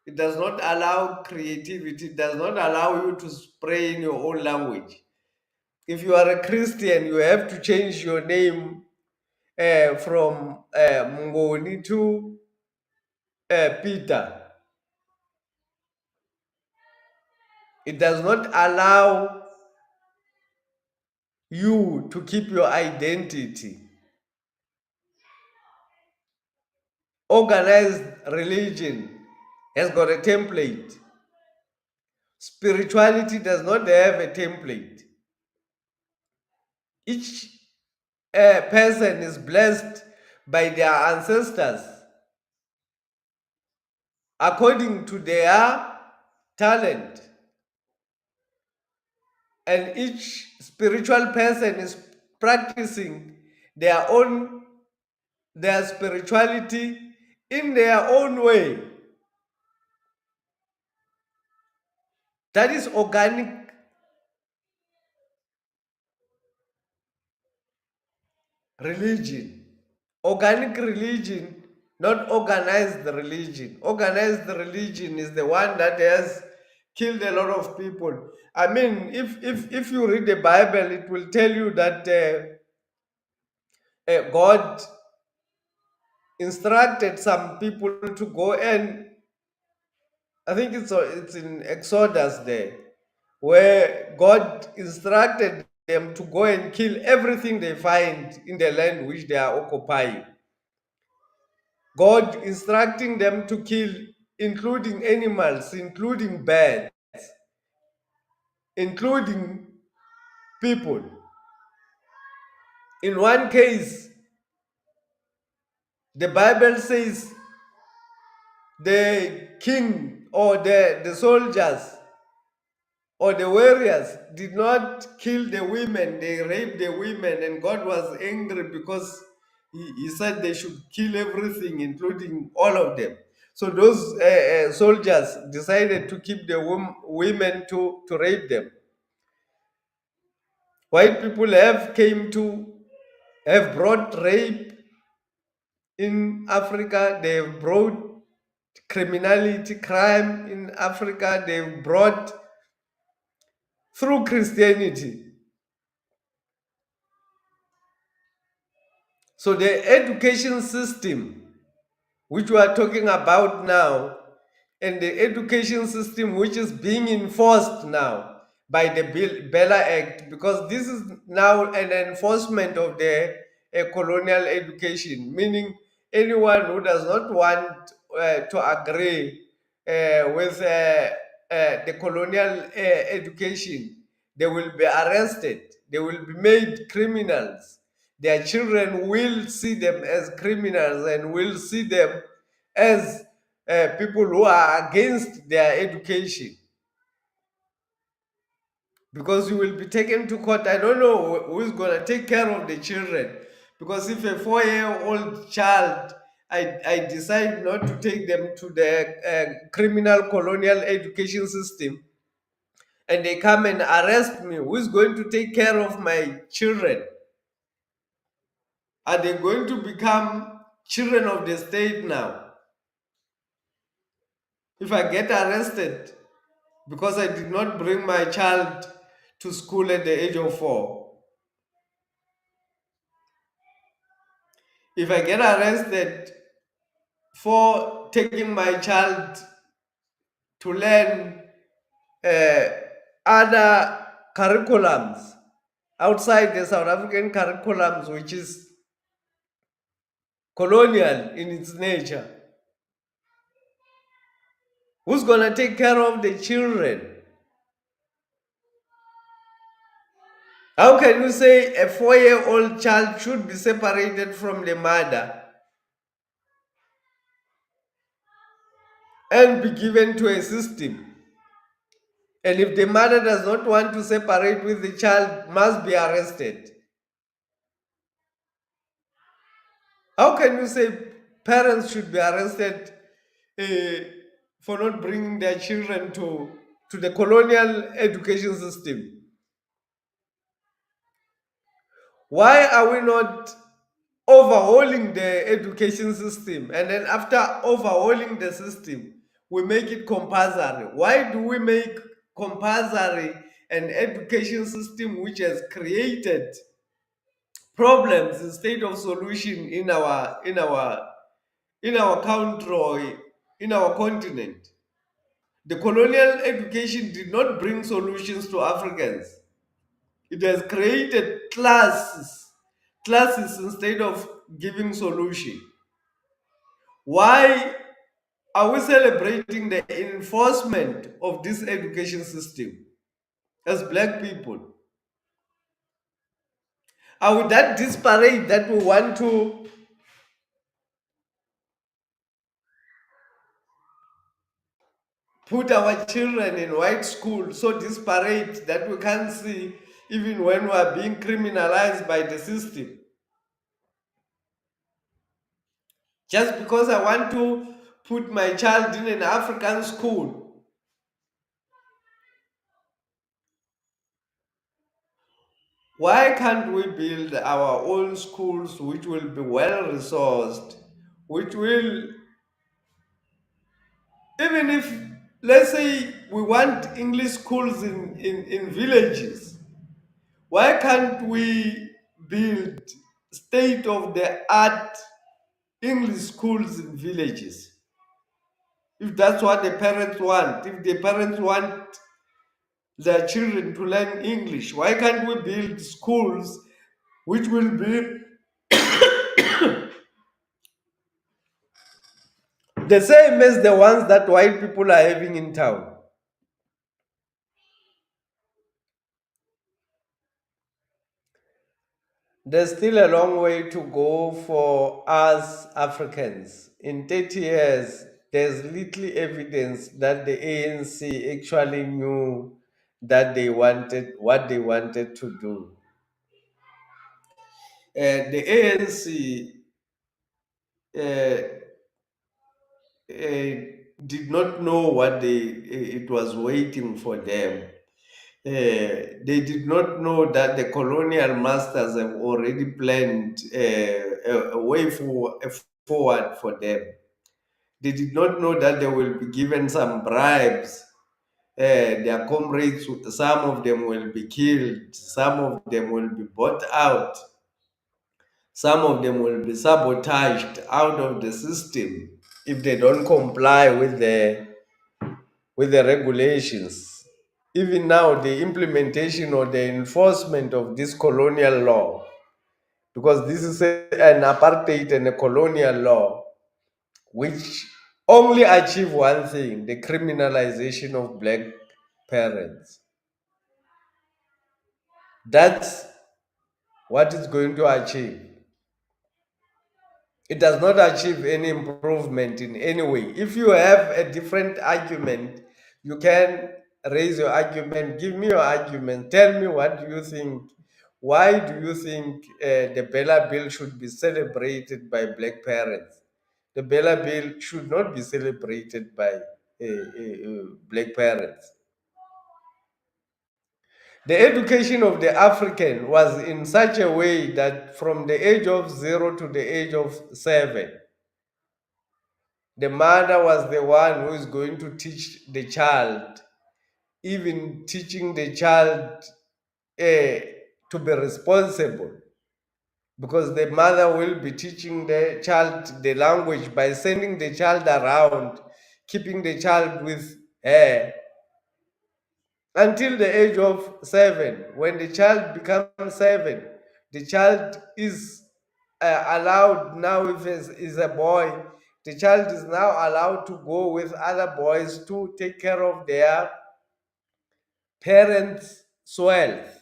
It does not allow creativity, it does not allow you to pray in your own language. If you are a Christian, you have to change your name from Mngoni to Peter. It does not allow you to keep your identity. Organized religion has got a template. Spirituality does not have a template. Each person is blessed by their ancestors according to their talent. And each spiritual person is practicing their spirituality in their own way. That is organic religion. Organic religion, not organized religion. Organized religion is the one that has killed a lot of people. I mean, if you read the Bible, it will tell you that God instructed some people to go, and I think it's in Exodus there, where God instructed them to go and kill everything they find in the land which they are occupying. God instructing them to kill, including animals, including birds, including people. In one case, the Bible says the king or the soldiers or the warriors did not kill the women, they raped the women, and God was angry because he said they should kill everything, including all of them. So those soldiers decided to keep the women to rape them. White people have brought rape in Africa. They have brought criminality, crime in Africa. They've brought through Christianity. So the education system, which we are talking about now, and the education system which is being enforced now by the BELA Act, because this is now an enforcement of the colonial education, meaning anyone who does not want to agree with the colonial education, they will be arrested, they will be made criminals. Their children will see them as criminals and will see them as people who are against their education, because you will be taken to court. I don't know who is going to take care of the children, because if a 4-year-old child, I decide not to take them to the criminal colonial education system, and they come and arrest me, who is going to take care of my children? Are they going to become children of the state now? If I get arrested because I did not bring my child to school at the age of 4, If I get arrested for taking my child to learn uh, other curriculums outside the South African curriculums, which is colonial in its nature, who's going to take care of the children? How can you say a 4-year-old child should be separated from the mother and be given to a system? And if the mother does not want to separate with the child, must be arrested. How can you say parents should be arrested uh, for not bringing their children to the colonial education system? Why are we not overhauling the education system, and then after overhauling the system we make it compulsory? Why do we make compulsory an education system which has created problems instead of solution in our country or in our continent? The colonial education did not bring solutions to Africans. It has created classes instead of giving solution. Why are we celebrating the enforcement of this education system as black people? Are we that disparate that we want to put our children in white school, so disparate that we can't see even when we are being criminalized by the system? Just because I want to put my child in an African school, why can't we build our own schools which will be well resourced, which will, even if, let's say, we want English schools in villages, why can't we build state of the art English schools in villages? If that's what the parents want, if the parents want their children to learn English, why can't we build schools which will be the same as the ones that white people are having in town? There's still a long way to go for us Africans. In 30 years, there's little evidence that the ANC actually knew that they wanted what they wanted to do. The ANC uh, did not know what it was waiting for them. They did not know that the colonial masters have already planned a way forward for them. They did not know that they will be given some bribes. Their comrades, some of them will be killed, some of them will be bought out, some of them will be sabotaged out of the system if they don't comply with the regulations. Even now, the implementation or the enforcement of this colonial law, because this is an apartheid and a colonial law, which only achieve one thing: the criminalization of black parents. That's what it's going to achieve. It does not achieve any improvement in any way. If you have a different argument, you can raise your argument, give me your argument, tell me what do you think. Why do you think the BELA Bill should be celebrated by black parents? The BELA Bill should not be celebrated by black parents. The education of the African was in such a way that from the age of 0 to the age of 7, the mother was the one who is going to teach the child, even teaching the child to be responsible. because the mother will be teaching the child the language by sending the child around, keeping the child with her until the age of 7. When the child becomes 7, the child is allowed now, if is a boy, the child is now allowed to go with other boys to take care of their parents' wealth.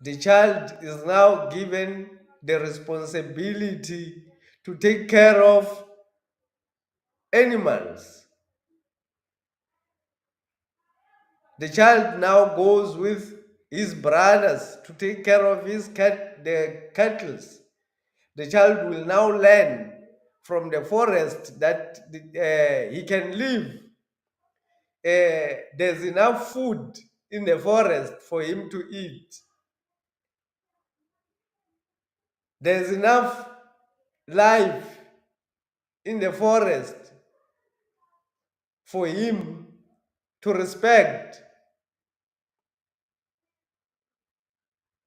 The child is now given the responsibility to take care of animals. The child now goes with his brothers to take care of the cattle. The child will now learn from the forest that he can live. There's enough food in the forest for him to eat. There's enough life in the forest for him to respect.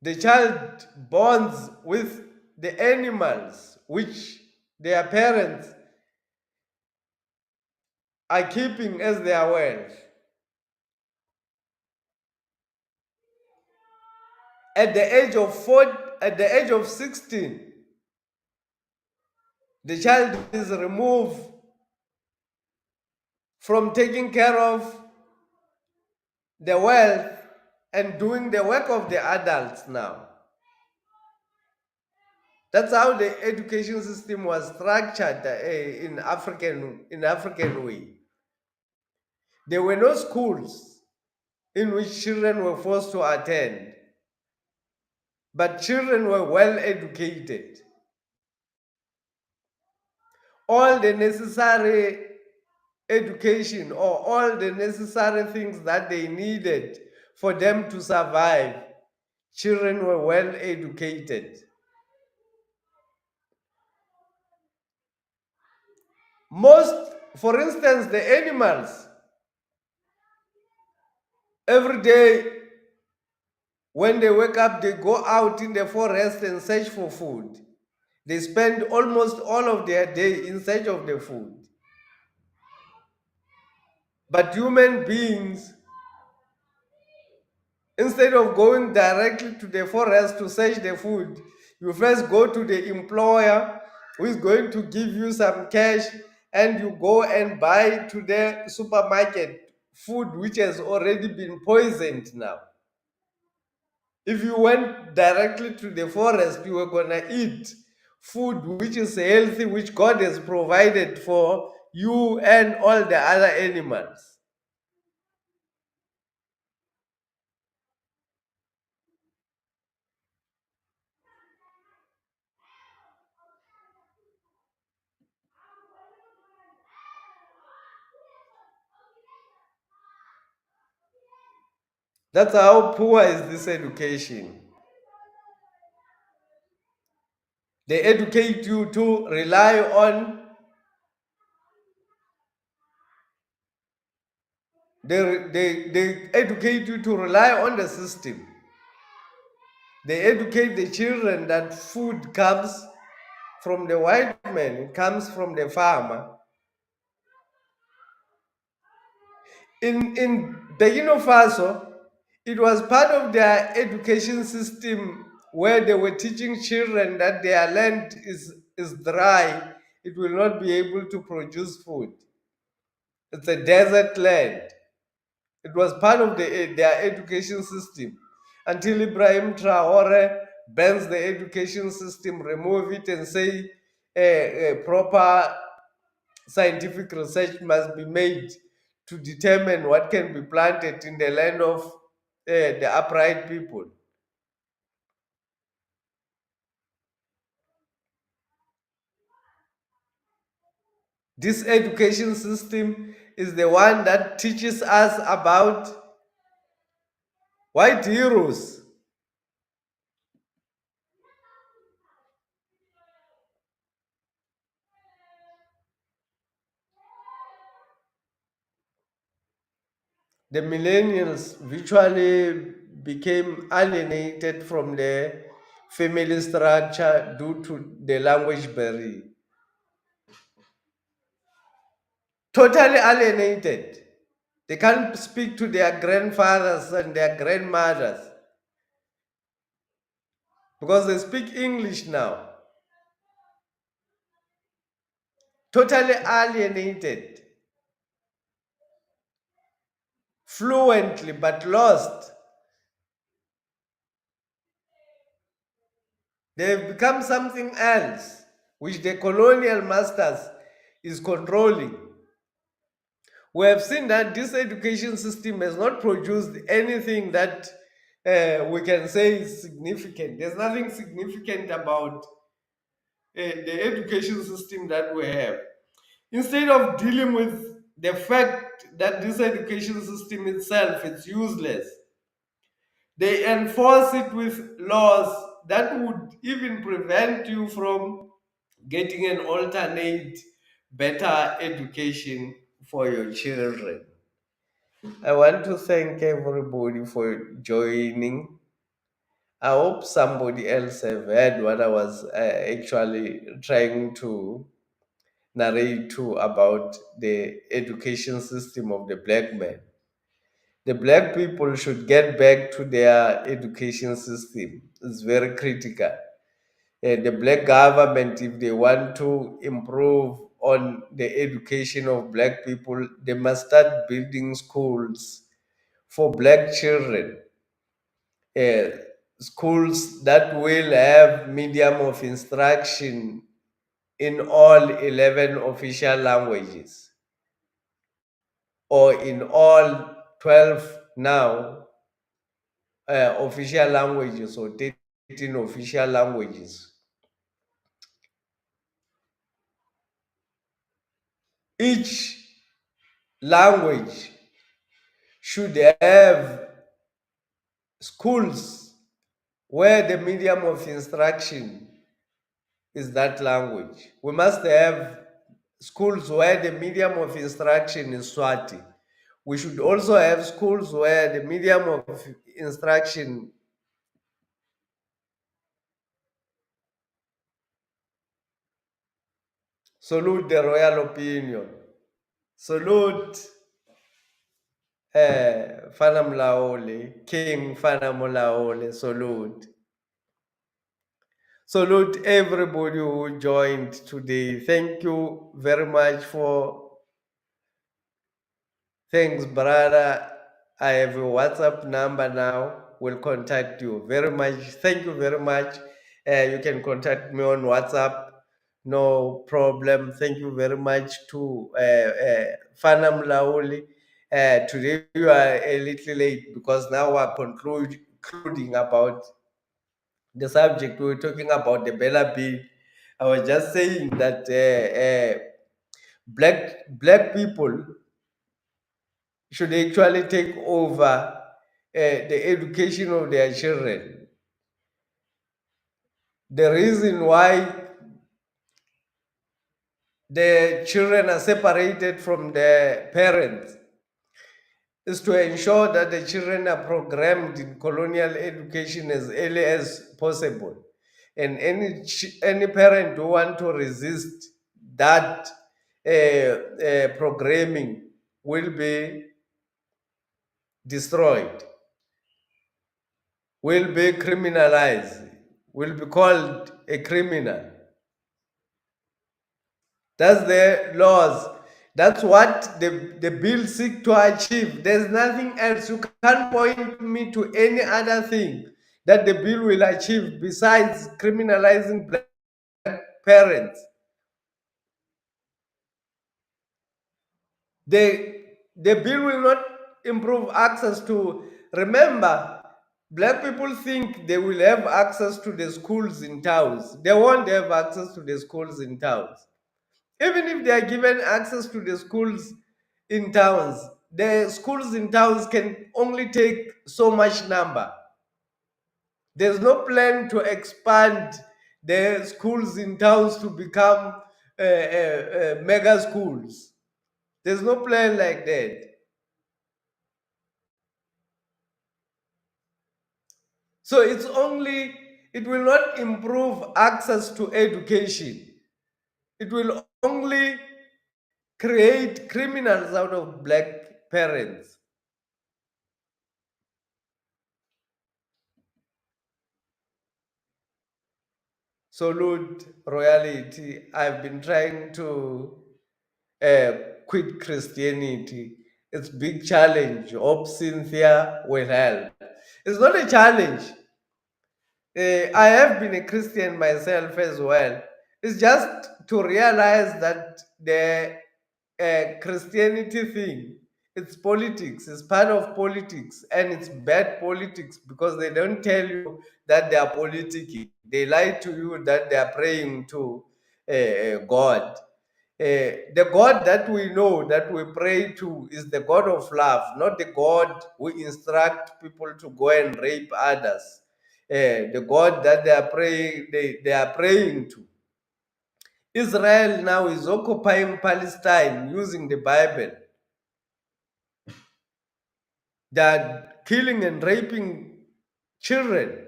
The child bonds with the animals which their parents are keeping as their wealth. At the age of 16, the child is removed from taking care of the wealth and doing the work of the adults now. That's how the education system was structured in African way. There were no schools in which children were forced to attend, but children were well educated. All the necessary education or all the necessary things that they needed for them to survive, children were well educated. For instance, the animals, every day when they wake up, they go out in the forest and search for food. They spend almost all of their day in search of the food. But human beings, instead of going directly to the forest to search the food, you first go to the employer who is going to give you some cash, and you go and buy to the supermarket food which has already been poisoned now. If you went directly to the forest, you were going to eat food which is healthy, which God has provided for you and all the other animals. That's how poor is this education. They educate you to rely on they educate you to rely on the system. They educate the children that food comes from the white man, it comes from the farmer. In Burkina Faso, it was part of their education system where they were teaching children that their land is dry, it will not be able to produce food. It's a desert land. It was part of their education system until Ibrahim Traore bans the education system, remove it, and say proper scientific research must be made to determine what can be planted in the land of the upright people. This education system is the one that teaches us about white heroes. The millennials virtually became alienated from the family structure due to the language barrier. Totally alienated. They can't speak to their grandfathers and their grandmothers because they speak English now. Totally alienated. Fluently but lost. They've become something else, which the colonial masters is controlling. We have seen that this education system has not produced anything that we can say is significant. There's nothing significant about the education system that we have. Instead of dealing with the fact that this education system itself is useless, they enforce it with laws that would even prevent you from getting an alternate, better education for your children. I want to thank everybody for joining. I hope somebody else have heard what I was actually trying to narrate to about the education system of the black man. The black people should get back to their education system. It's very critical. The black government, if they want to improve on the education of black people, they must start building schools for black children. uh, Schools that will have medium of instruction in all 11 official languages, or in all 12 now official languages, or 13 official languages. Each language should have schools where the medium of instruction is that language. We must have schools where the medium of instruction is Swati. We should also have schools where the medium of instruction. Salute the royal opinion. Salute Fanam Laole, King Fanam Laole. Salute. Salute everybody who joined today. Thank you very much for. Thanks, brother. I have a WhatsApp number now. Will contact you very much. Thank you very much. You can contact me on WhatsApp. No problem. Thank you very much to Fanam Laoli. Today you are a little late because now we're concluding about the subject. We were talking about the BELA Bill. I was just saying that black people should actually take over the education of their children. The reason why the children are separated from their parents is to ensure that the children are programmed in colonial education as early as possible. And any parent who want to resist that programming will be destroyed, will be criminalized, will be called a criminal. That's the laws. That's what the bill seek to achieve. There's nothing else. You can't point me to any other thing that the bill will achieve besides criminalizing black parents. The bill will not improve access to. Remember, black people think they will have access to the schools in towns. They won't have access to the schools in towns. Even if they are given access to the schools in towns, the schools in towns can only take so much number. There's no plan to expand the schools in towns to become mega schools. There's no plan like that. So it's only It will not improve access to education. It will only create criminals out of black parents. Salute royalty. I've been trying to uh, quit Christianity. It's big challenge. Hope Cynthia will help. It's not a challenge. I have been a Christian myself as well. It's just to realize that the Christianity thing, it's politics, it's part of politics, and it's bad politics because they don't tell you that they are politicking. They lie to you that they are praying to God. The God that we know, that we pray to, is the God of love, not the God who instruct people to go and rape others. The God that they are praying to. Israel now is occupying Palestine using the Bible. They are killing and raping children.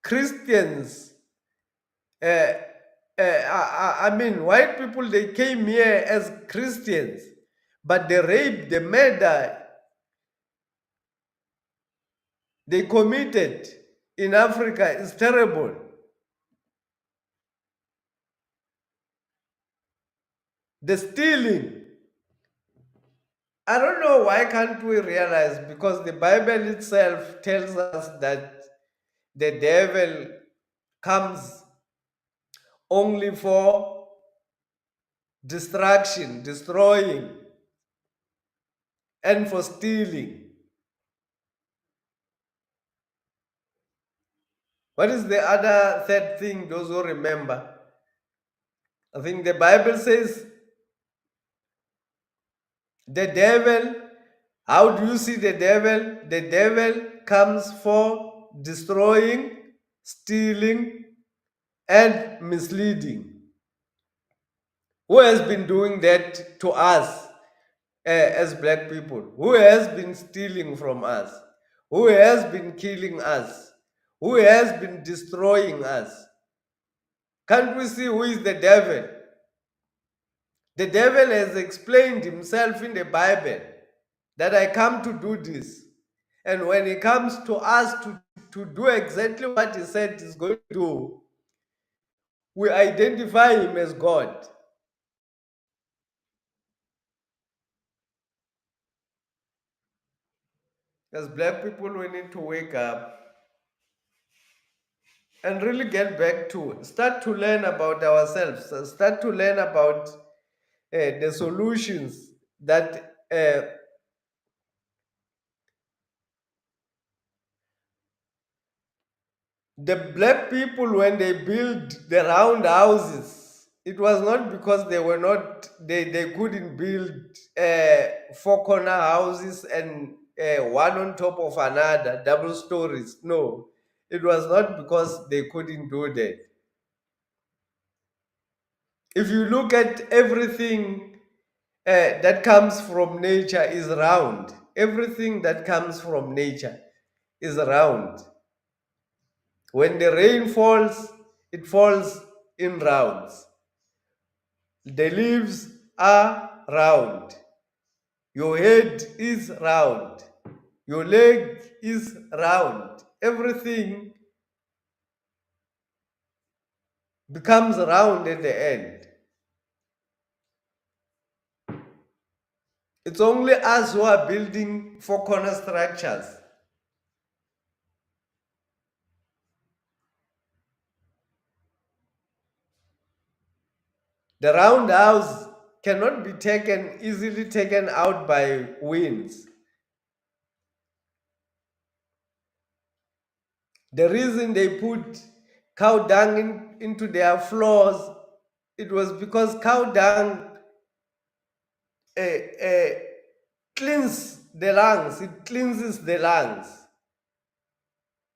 Christians, uh, I mean, white people, they came here as Christians, but the rape, the murder they committed in Africa is terrible. The stealing, I don't know why can't we realize, because the Bible itself tells us that the devil comes only for destruction, destroying, and for stealing. What is the other third thing, those who remember? I think the Bible says the devil, how do you see the devil? The devil comes for destroying, stealing, and misleading. Who has been doing that to us as black people? Who has been stealing from us? Who has been killing us? Who has been destroying us? Can't we see who is the devil? The devil has explained himself in the Bible that I come to do this. And when he comes to us to do exactly what he said he's going to do, we identify him as God. As black people, we need to wake up and really get back to start to learn about ourselves, start to learn about the solutions that the black people, when they build the round houses, it was not because they were not they couldn't build four corner houses and one on top of another, double stories. No, it was not because they couldn't do that. If you look at everything that comes from nature is round. Everything that comes from nature is round. When the rain falls, it falls in rounds. The leaves are round. Your head is round. Your leg is round. Everything becomes round at the end. It's only us who are building four corner structures. The round house cannot be easily taken out by winds. The reason they put cow dung into their floors, it was because cow dung uh, uh, cleans the lungs. It cleanses the lungs.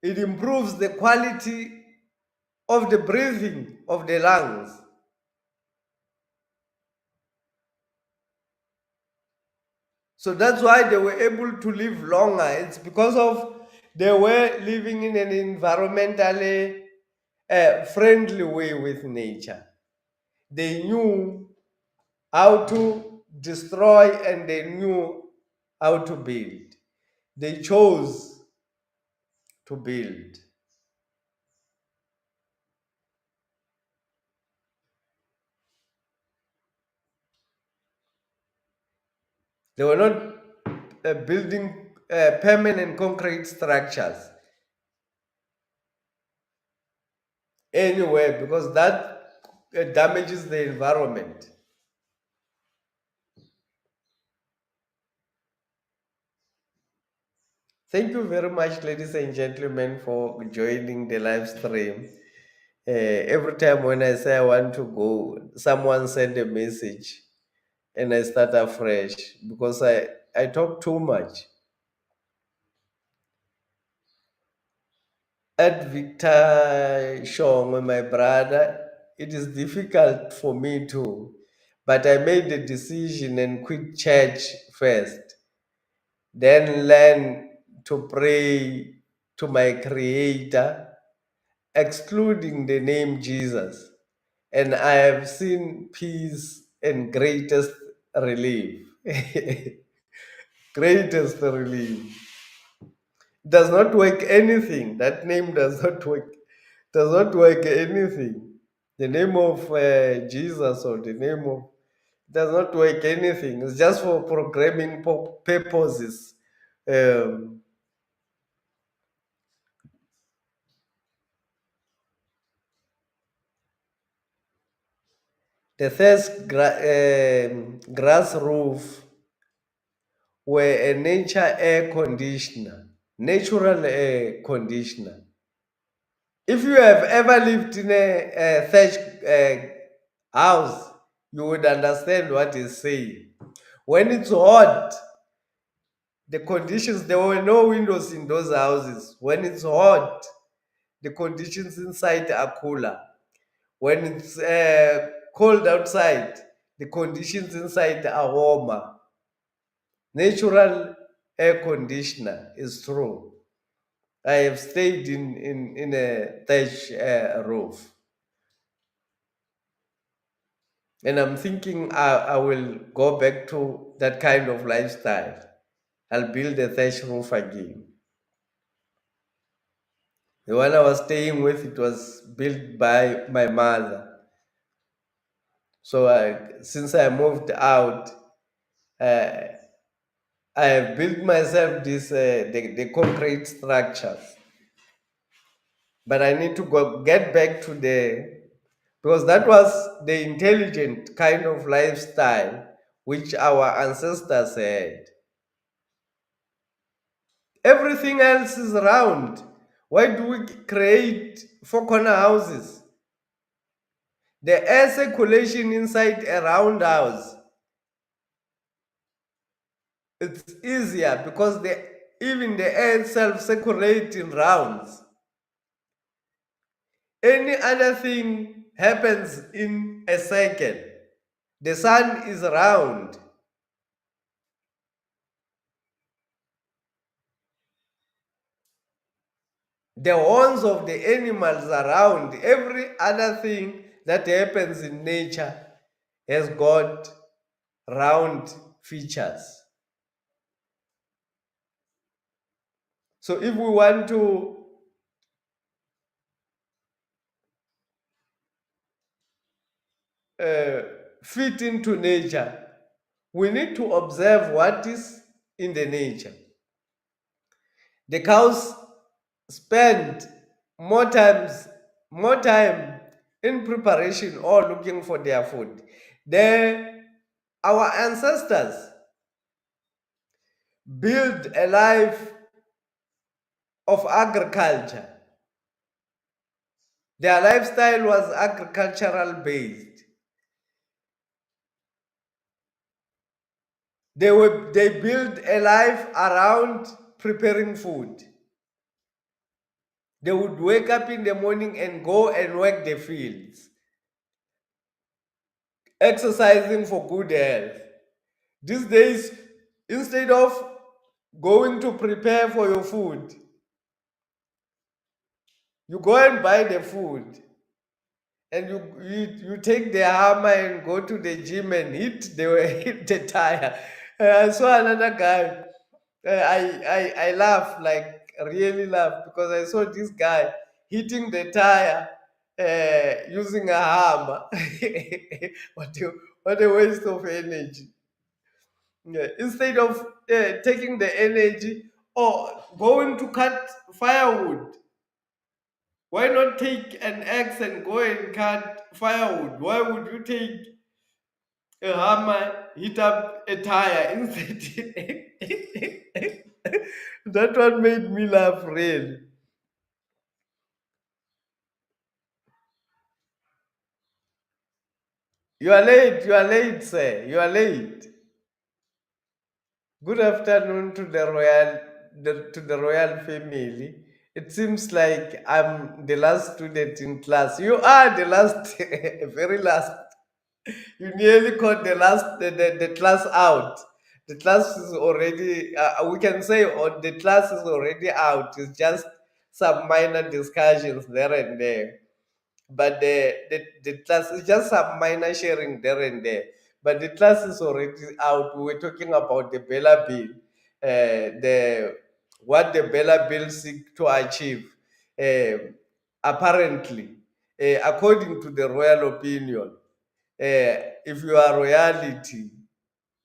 It improves the quality of the breathing of the lungs. So that's why they were able to live longer. It's because of they were living in an environmentally a friendly way with nature. They knew how to destroy and they knew how to build. They chose to build. They were not building permanent concrete structures anywhere because that damages the environment. Thank you very much, ladies and gentlemen, for joining the live stream. Every time when I say I want to go, someone send a message and I start afresh because I talk too much. At Victor Shong, my brother, it is difficult for me to, but I made the decision and quit church first, then learn to pray to my Creator, excluding the name Jesus. And I have seen peace and greatest relief. Greatest relief. Does not work anything. That name does not work. Does not work anything. The name of Jesus or the name of does not work anything. It's just for programming purposes. Um, the first grass roof were a nature air conditioner, natural air conditioner. If you have ever lived in a thatched house, you would understand what he's saying. When it's hot, the conditions, there were no windows in those houses. When it's hot, the conditions inside are cooler. When it's cold outside, the conditions inside are warmer. Natural air conditioner is true. I have stayed in a thatch roof. And I'm thinking I will go back to that kind of lifestyle. I'll build a thatch roof again. The one I was staying with, it was built by my mother. So since I moved out, uh, I have built myself the concrete structures. But I need to get back to because that was the intelligent kind of lifestyle which our ancestors had. Everything else is round. Why do we create four corner houses? The air circulation inside a round house, it's easier because even the air itself circulates in rounds. Any other thing happens in a circle. The sun is round. The horns of the animals are round. Every other thing that happens in nature has got round features. So if we want to fit into nature, we need to observe what is in the nature. The cows spend more time in preparation or looking for their food. Our ancestors built a life of agriculture. Their lifestyle was agricultural based. They built a life around preparing food. They would wake up in the morning and go and work the fields, exercising for good health. These days, instead of going to prepare for your food, You go and buy the food, and you take the hammer and go to the gym and hit the hit the tire. I saw another guy. I laugh, like really laugh, because I saw this guy hitting the tire using a hammer. What a waste of energy. Yeah. Instead of taking the energy or going to cut firewood, why not take an axe and go and cut firewood? Why would you take a hammer, hit up a tire instead? That one made me laugh, really. You are late, sir. You are late. Good afternoon to the royal family. It seems like I'm the last student in class. You are the last, very last. You nearly caught the class out. The class is already. We can say, the class is already out. It's just some minor discussions there and there. But the class is just some minor sharing there and there. But the class is already out. We were talking about the BELA Bill, the what the BELA Bill seek to achieve. Apparently, according to the royal opinion, if you are royalty,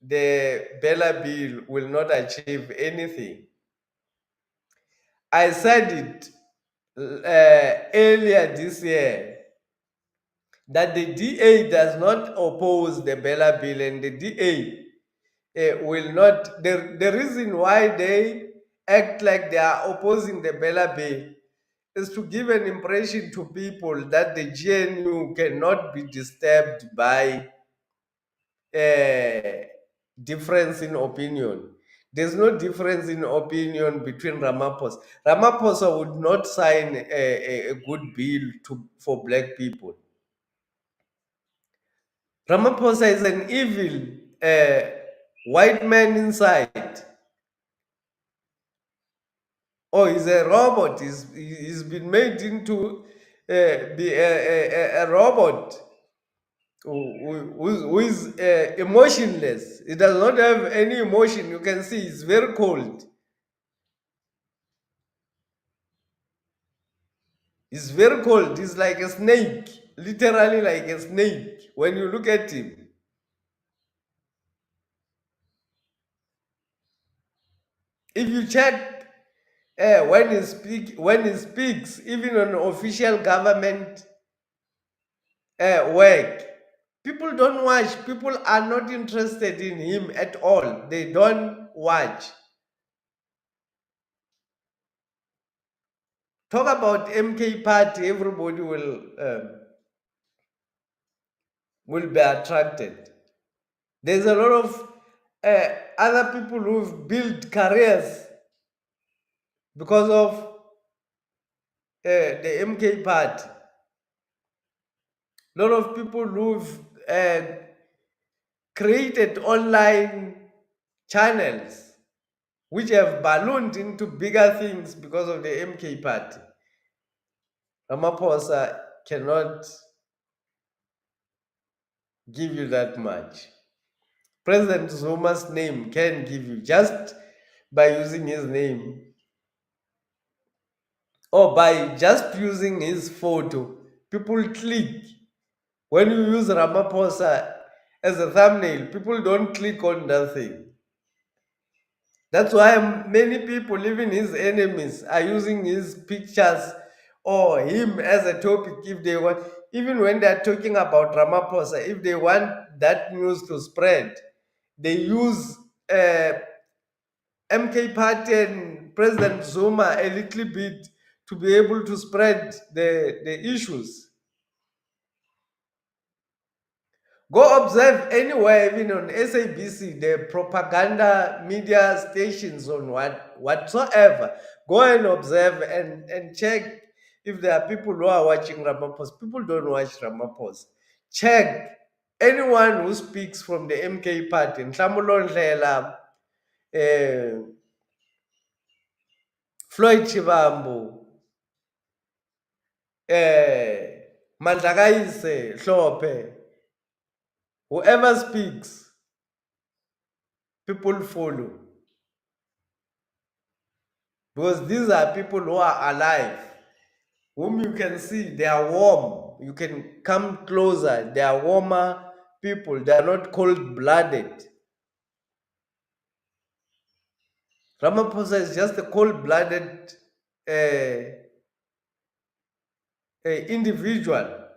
the BELA Bill will not achieve anything. I said it earlier this year that the DA does not oppose the BELA Bill, and the DA will not. The reason why they act like they are opposing the BELA Bill is to give an impression to people that the GNU cannot be disturbed by difference in opinion. There's no difference in opinion between Ramaphosa. Ramaphosa would not sign a good bill for black people. Ramaphosa is an evil white man inside. Oh, he's a robot. He's been made into be a robot who is emotionless. He does not have any emotion. You can see he's very cold. He's very cold. He's like a snake, literally like a snake when you look at him. If you check when he speaks, even on official government work, people don't watch. People are not interested in him at all. They don't watch. Talk about MK party. Everybody will be attracted. There's a lot of other people who've built careers because of the MK party. A lot of people who've created online channels which have ballooned into bigger things because of the MK party. Ramaphosa cannot give you that much. President Zuma's name can give you just by using his name or by just using his photo. People click. When you use Ramaphosa as a thumbnail, people don't click on that thing. That's why many people, even his enemies, are using his pictures or him as a topic if they want. Even when they're talking about Ramaphosa, if they want that news to spread, they use MK Party and President Zuma a little bit to be able to spread the issues. Go observe anywhere, even on SABC, the propaganda media stations on whatsoever. Go and observe and check if there are people who are watching Ramaphosa. People don't watch Ramaphosa. Check anyone who speaks from the MK party. Nhlamulon Ndlela, eh, Floyd Chibambo, Mandlakaise, Hlophe, whoever speaks, people follow. Because these are people who are alive, whom you can see, they are warm. You can come closer. They are warmer people. They are not cold-blooded. Ramaphosa is just a cold-blooded individual,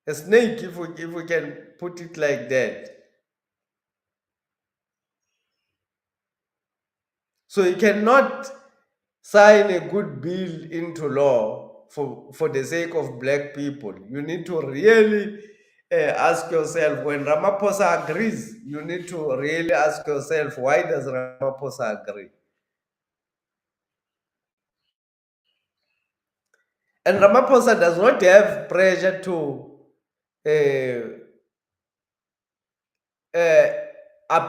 a snake, if we can put it like that. So you cannot sign a good bill into law for the sake of black people. You need to really ask yourself, when Ramaphosa agrees, you need to really ask yourself, why does Ramaphosa agree? And Ramaphosa does not have pressure to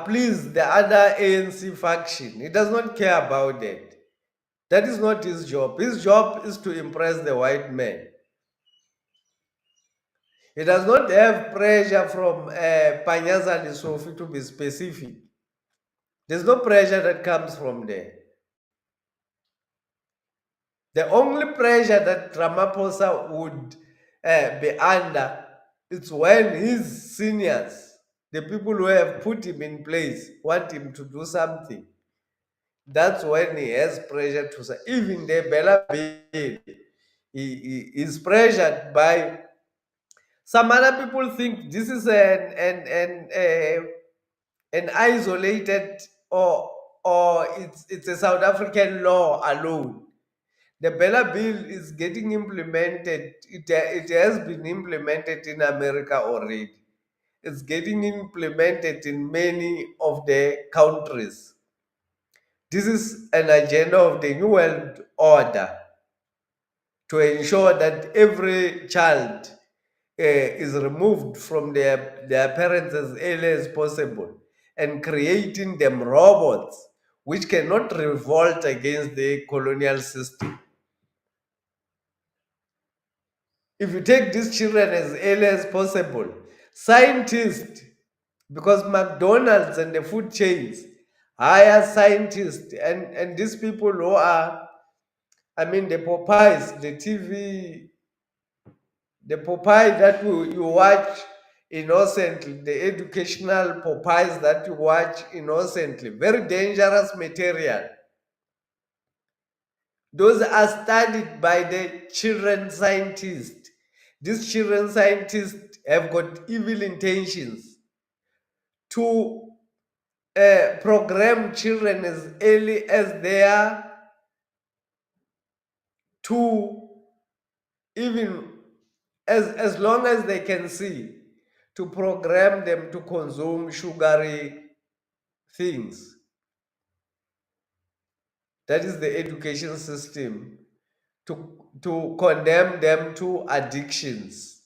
please the other ANC faction. He does not care about that. That is not his job. His job is to impress the white man. He does not have pressure from Panyaza Lesotho, to be specific. There's no pressure that comes from there. The only pressure that Ramaphosa would be under is when his seniors, the people who have put him in place, want him to do something. That's when he has pressure to say. Even the BELA Bill, he is pressured by. Some other people think this is an isolated, or it's a South African law alone. The BELA Bill is getting implemented. It has been implemented in America already. It's getting implemented in many of the countries. This is an agenda of the New World Order to ensure that every child is removed from their parents as early as possible, and creating them robots which cannot revolt against the colonial system. If you take these children as early as possible, scientists, because McDonald's and the food chains hire scientists, and these people who are, the Popeyes, the Popeye that you watch innocently, the educational Popeyes that you watch innocently, very dangerous material. Those are studied by the children scientists. These children scientists have got evil intentions to program children as early as they are two, even as long as they can see, to program them to consume sugary things. That is the education system, to condemn them to addictions.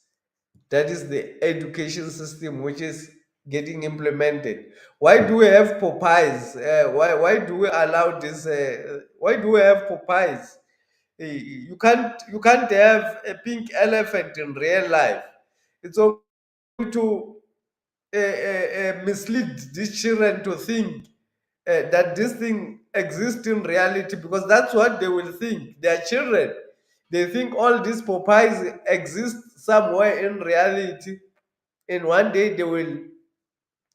That is the education system which is getting implemented. Why do we have Popeyes? Why do we allow this? Why do we have Popeyes? You can't have a pink elephant in real life. It's going to mislead these children to think that this thing exists in reality, because that's what they will think. They are children. They think all these Popeyes exist somewhere in reality, and one day they will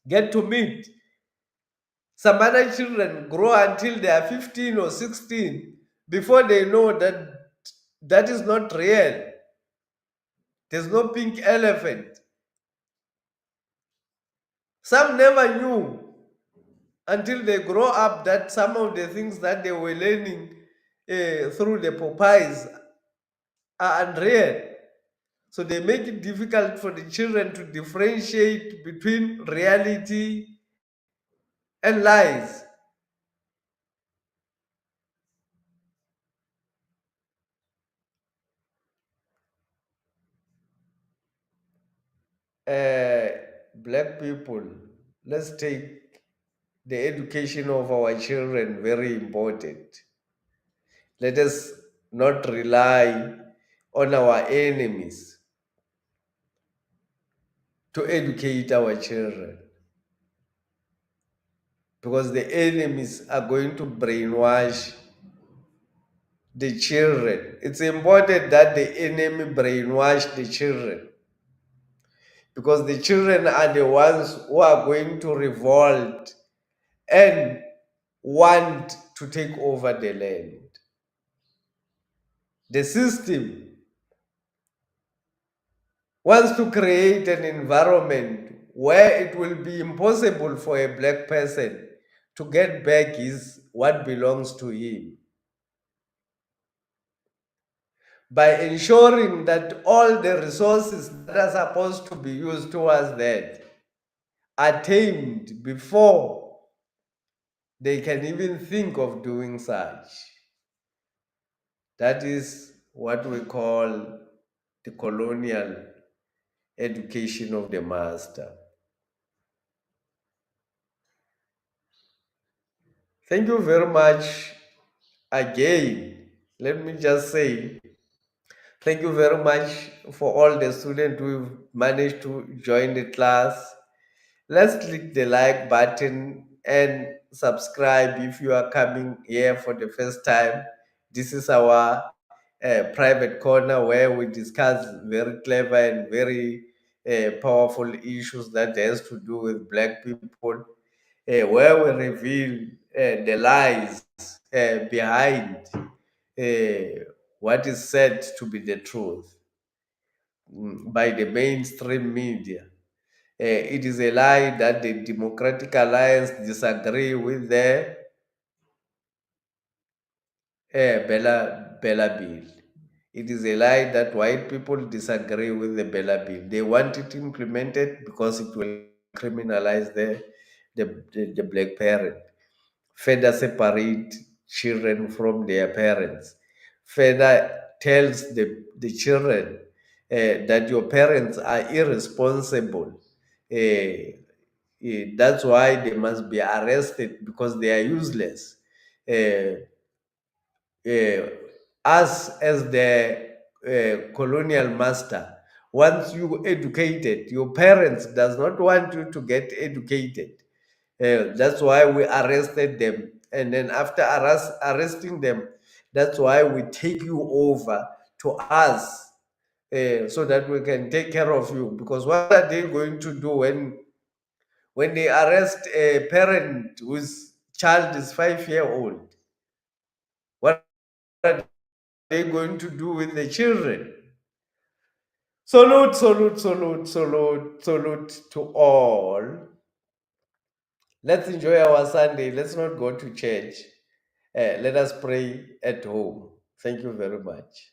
get to meet. Some other children grow until they are 15 or 16 before they know that that is not real. There's no pink elephant. Some never knew until they grow up that some of the things that they were learning through the Popeyes are unreal. So they make it difficult for the children to differentiate between reality and lies. Black people, let's take the education of our children very important. Let us not rely on our enemies to educate our children, because the enemies are going to brainwash the children. It's important that the enemy brainwash the children, because the children are the ones who are going to revolt and want to take over the land. The system wants to create an environment where it will be impossible for a black person to get back his what belongs to him, by ensuring that all the resources that are supposed to be used towards that are tamed before they can even think of doing such. That is what we call the colonial education of the master. Thank you very much again. Let me just say thank you very much for all the students who've managed to join the class. Let's click the like button and subscribe if you are coming here for the first time. This is our private corner where we discuss very clever and very powerful issues that has to do with black people, where we reveal the lies behind what is said to be the truth by the mainstream media. It is a lie that the Democratic Alliance disagree with the BELA Bill. It is a lie that white people disagree with the BELA Bill. They want it implemented because it will criminalize the black parent, further separate children from their parents, further tells the children that your parents are irresponsible. That's why they must be arrested because they are useless. Uh, uh, us as the colonial master, once you educated, your parents does not want you to get educated. That's why we arrested them, and then after arresting them, that's why we take you over to us, so that we can take care of you. Because what are they going to do when they arrest a parent whose child is 5 year old? What are they going to do with the children? Salute, salute, salute, salute, salute to all. Let's enjoy our Sunday. Let's not go to church. Let us pray at home. Thank you very much.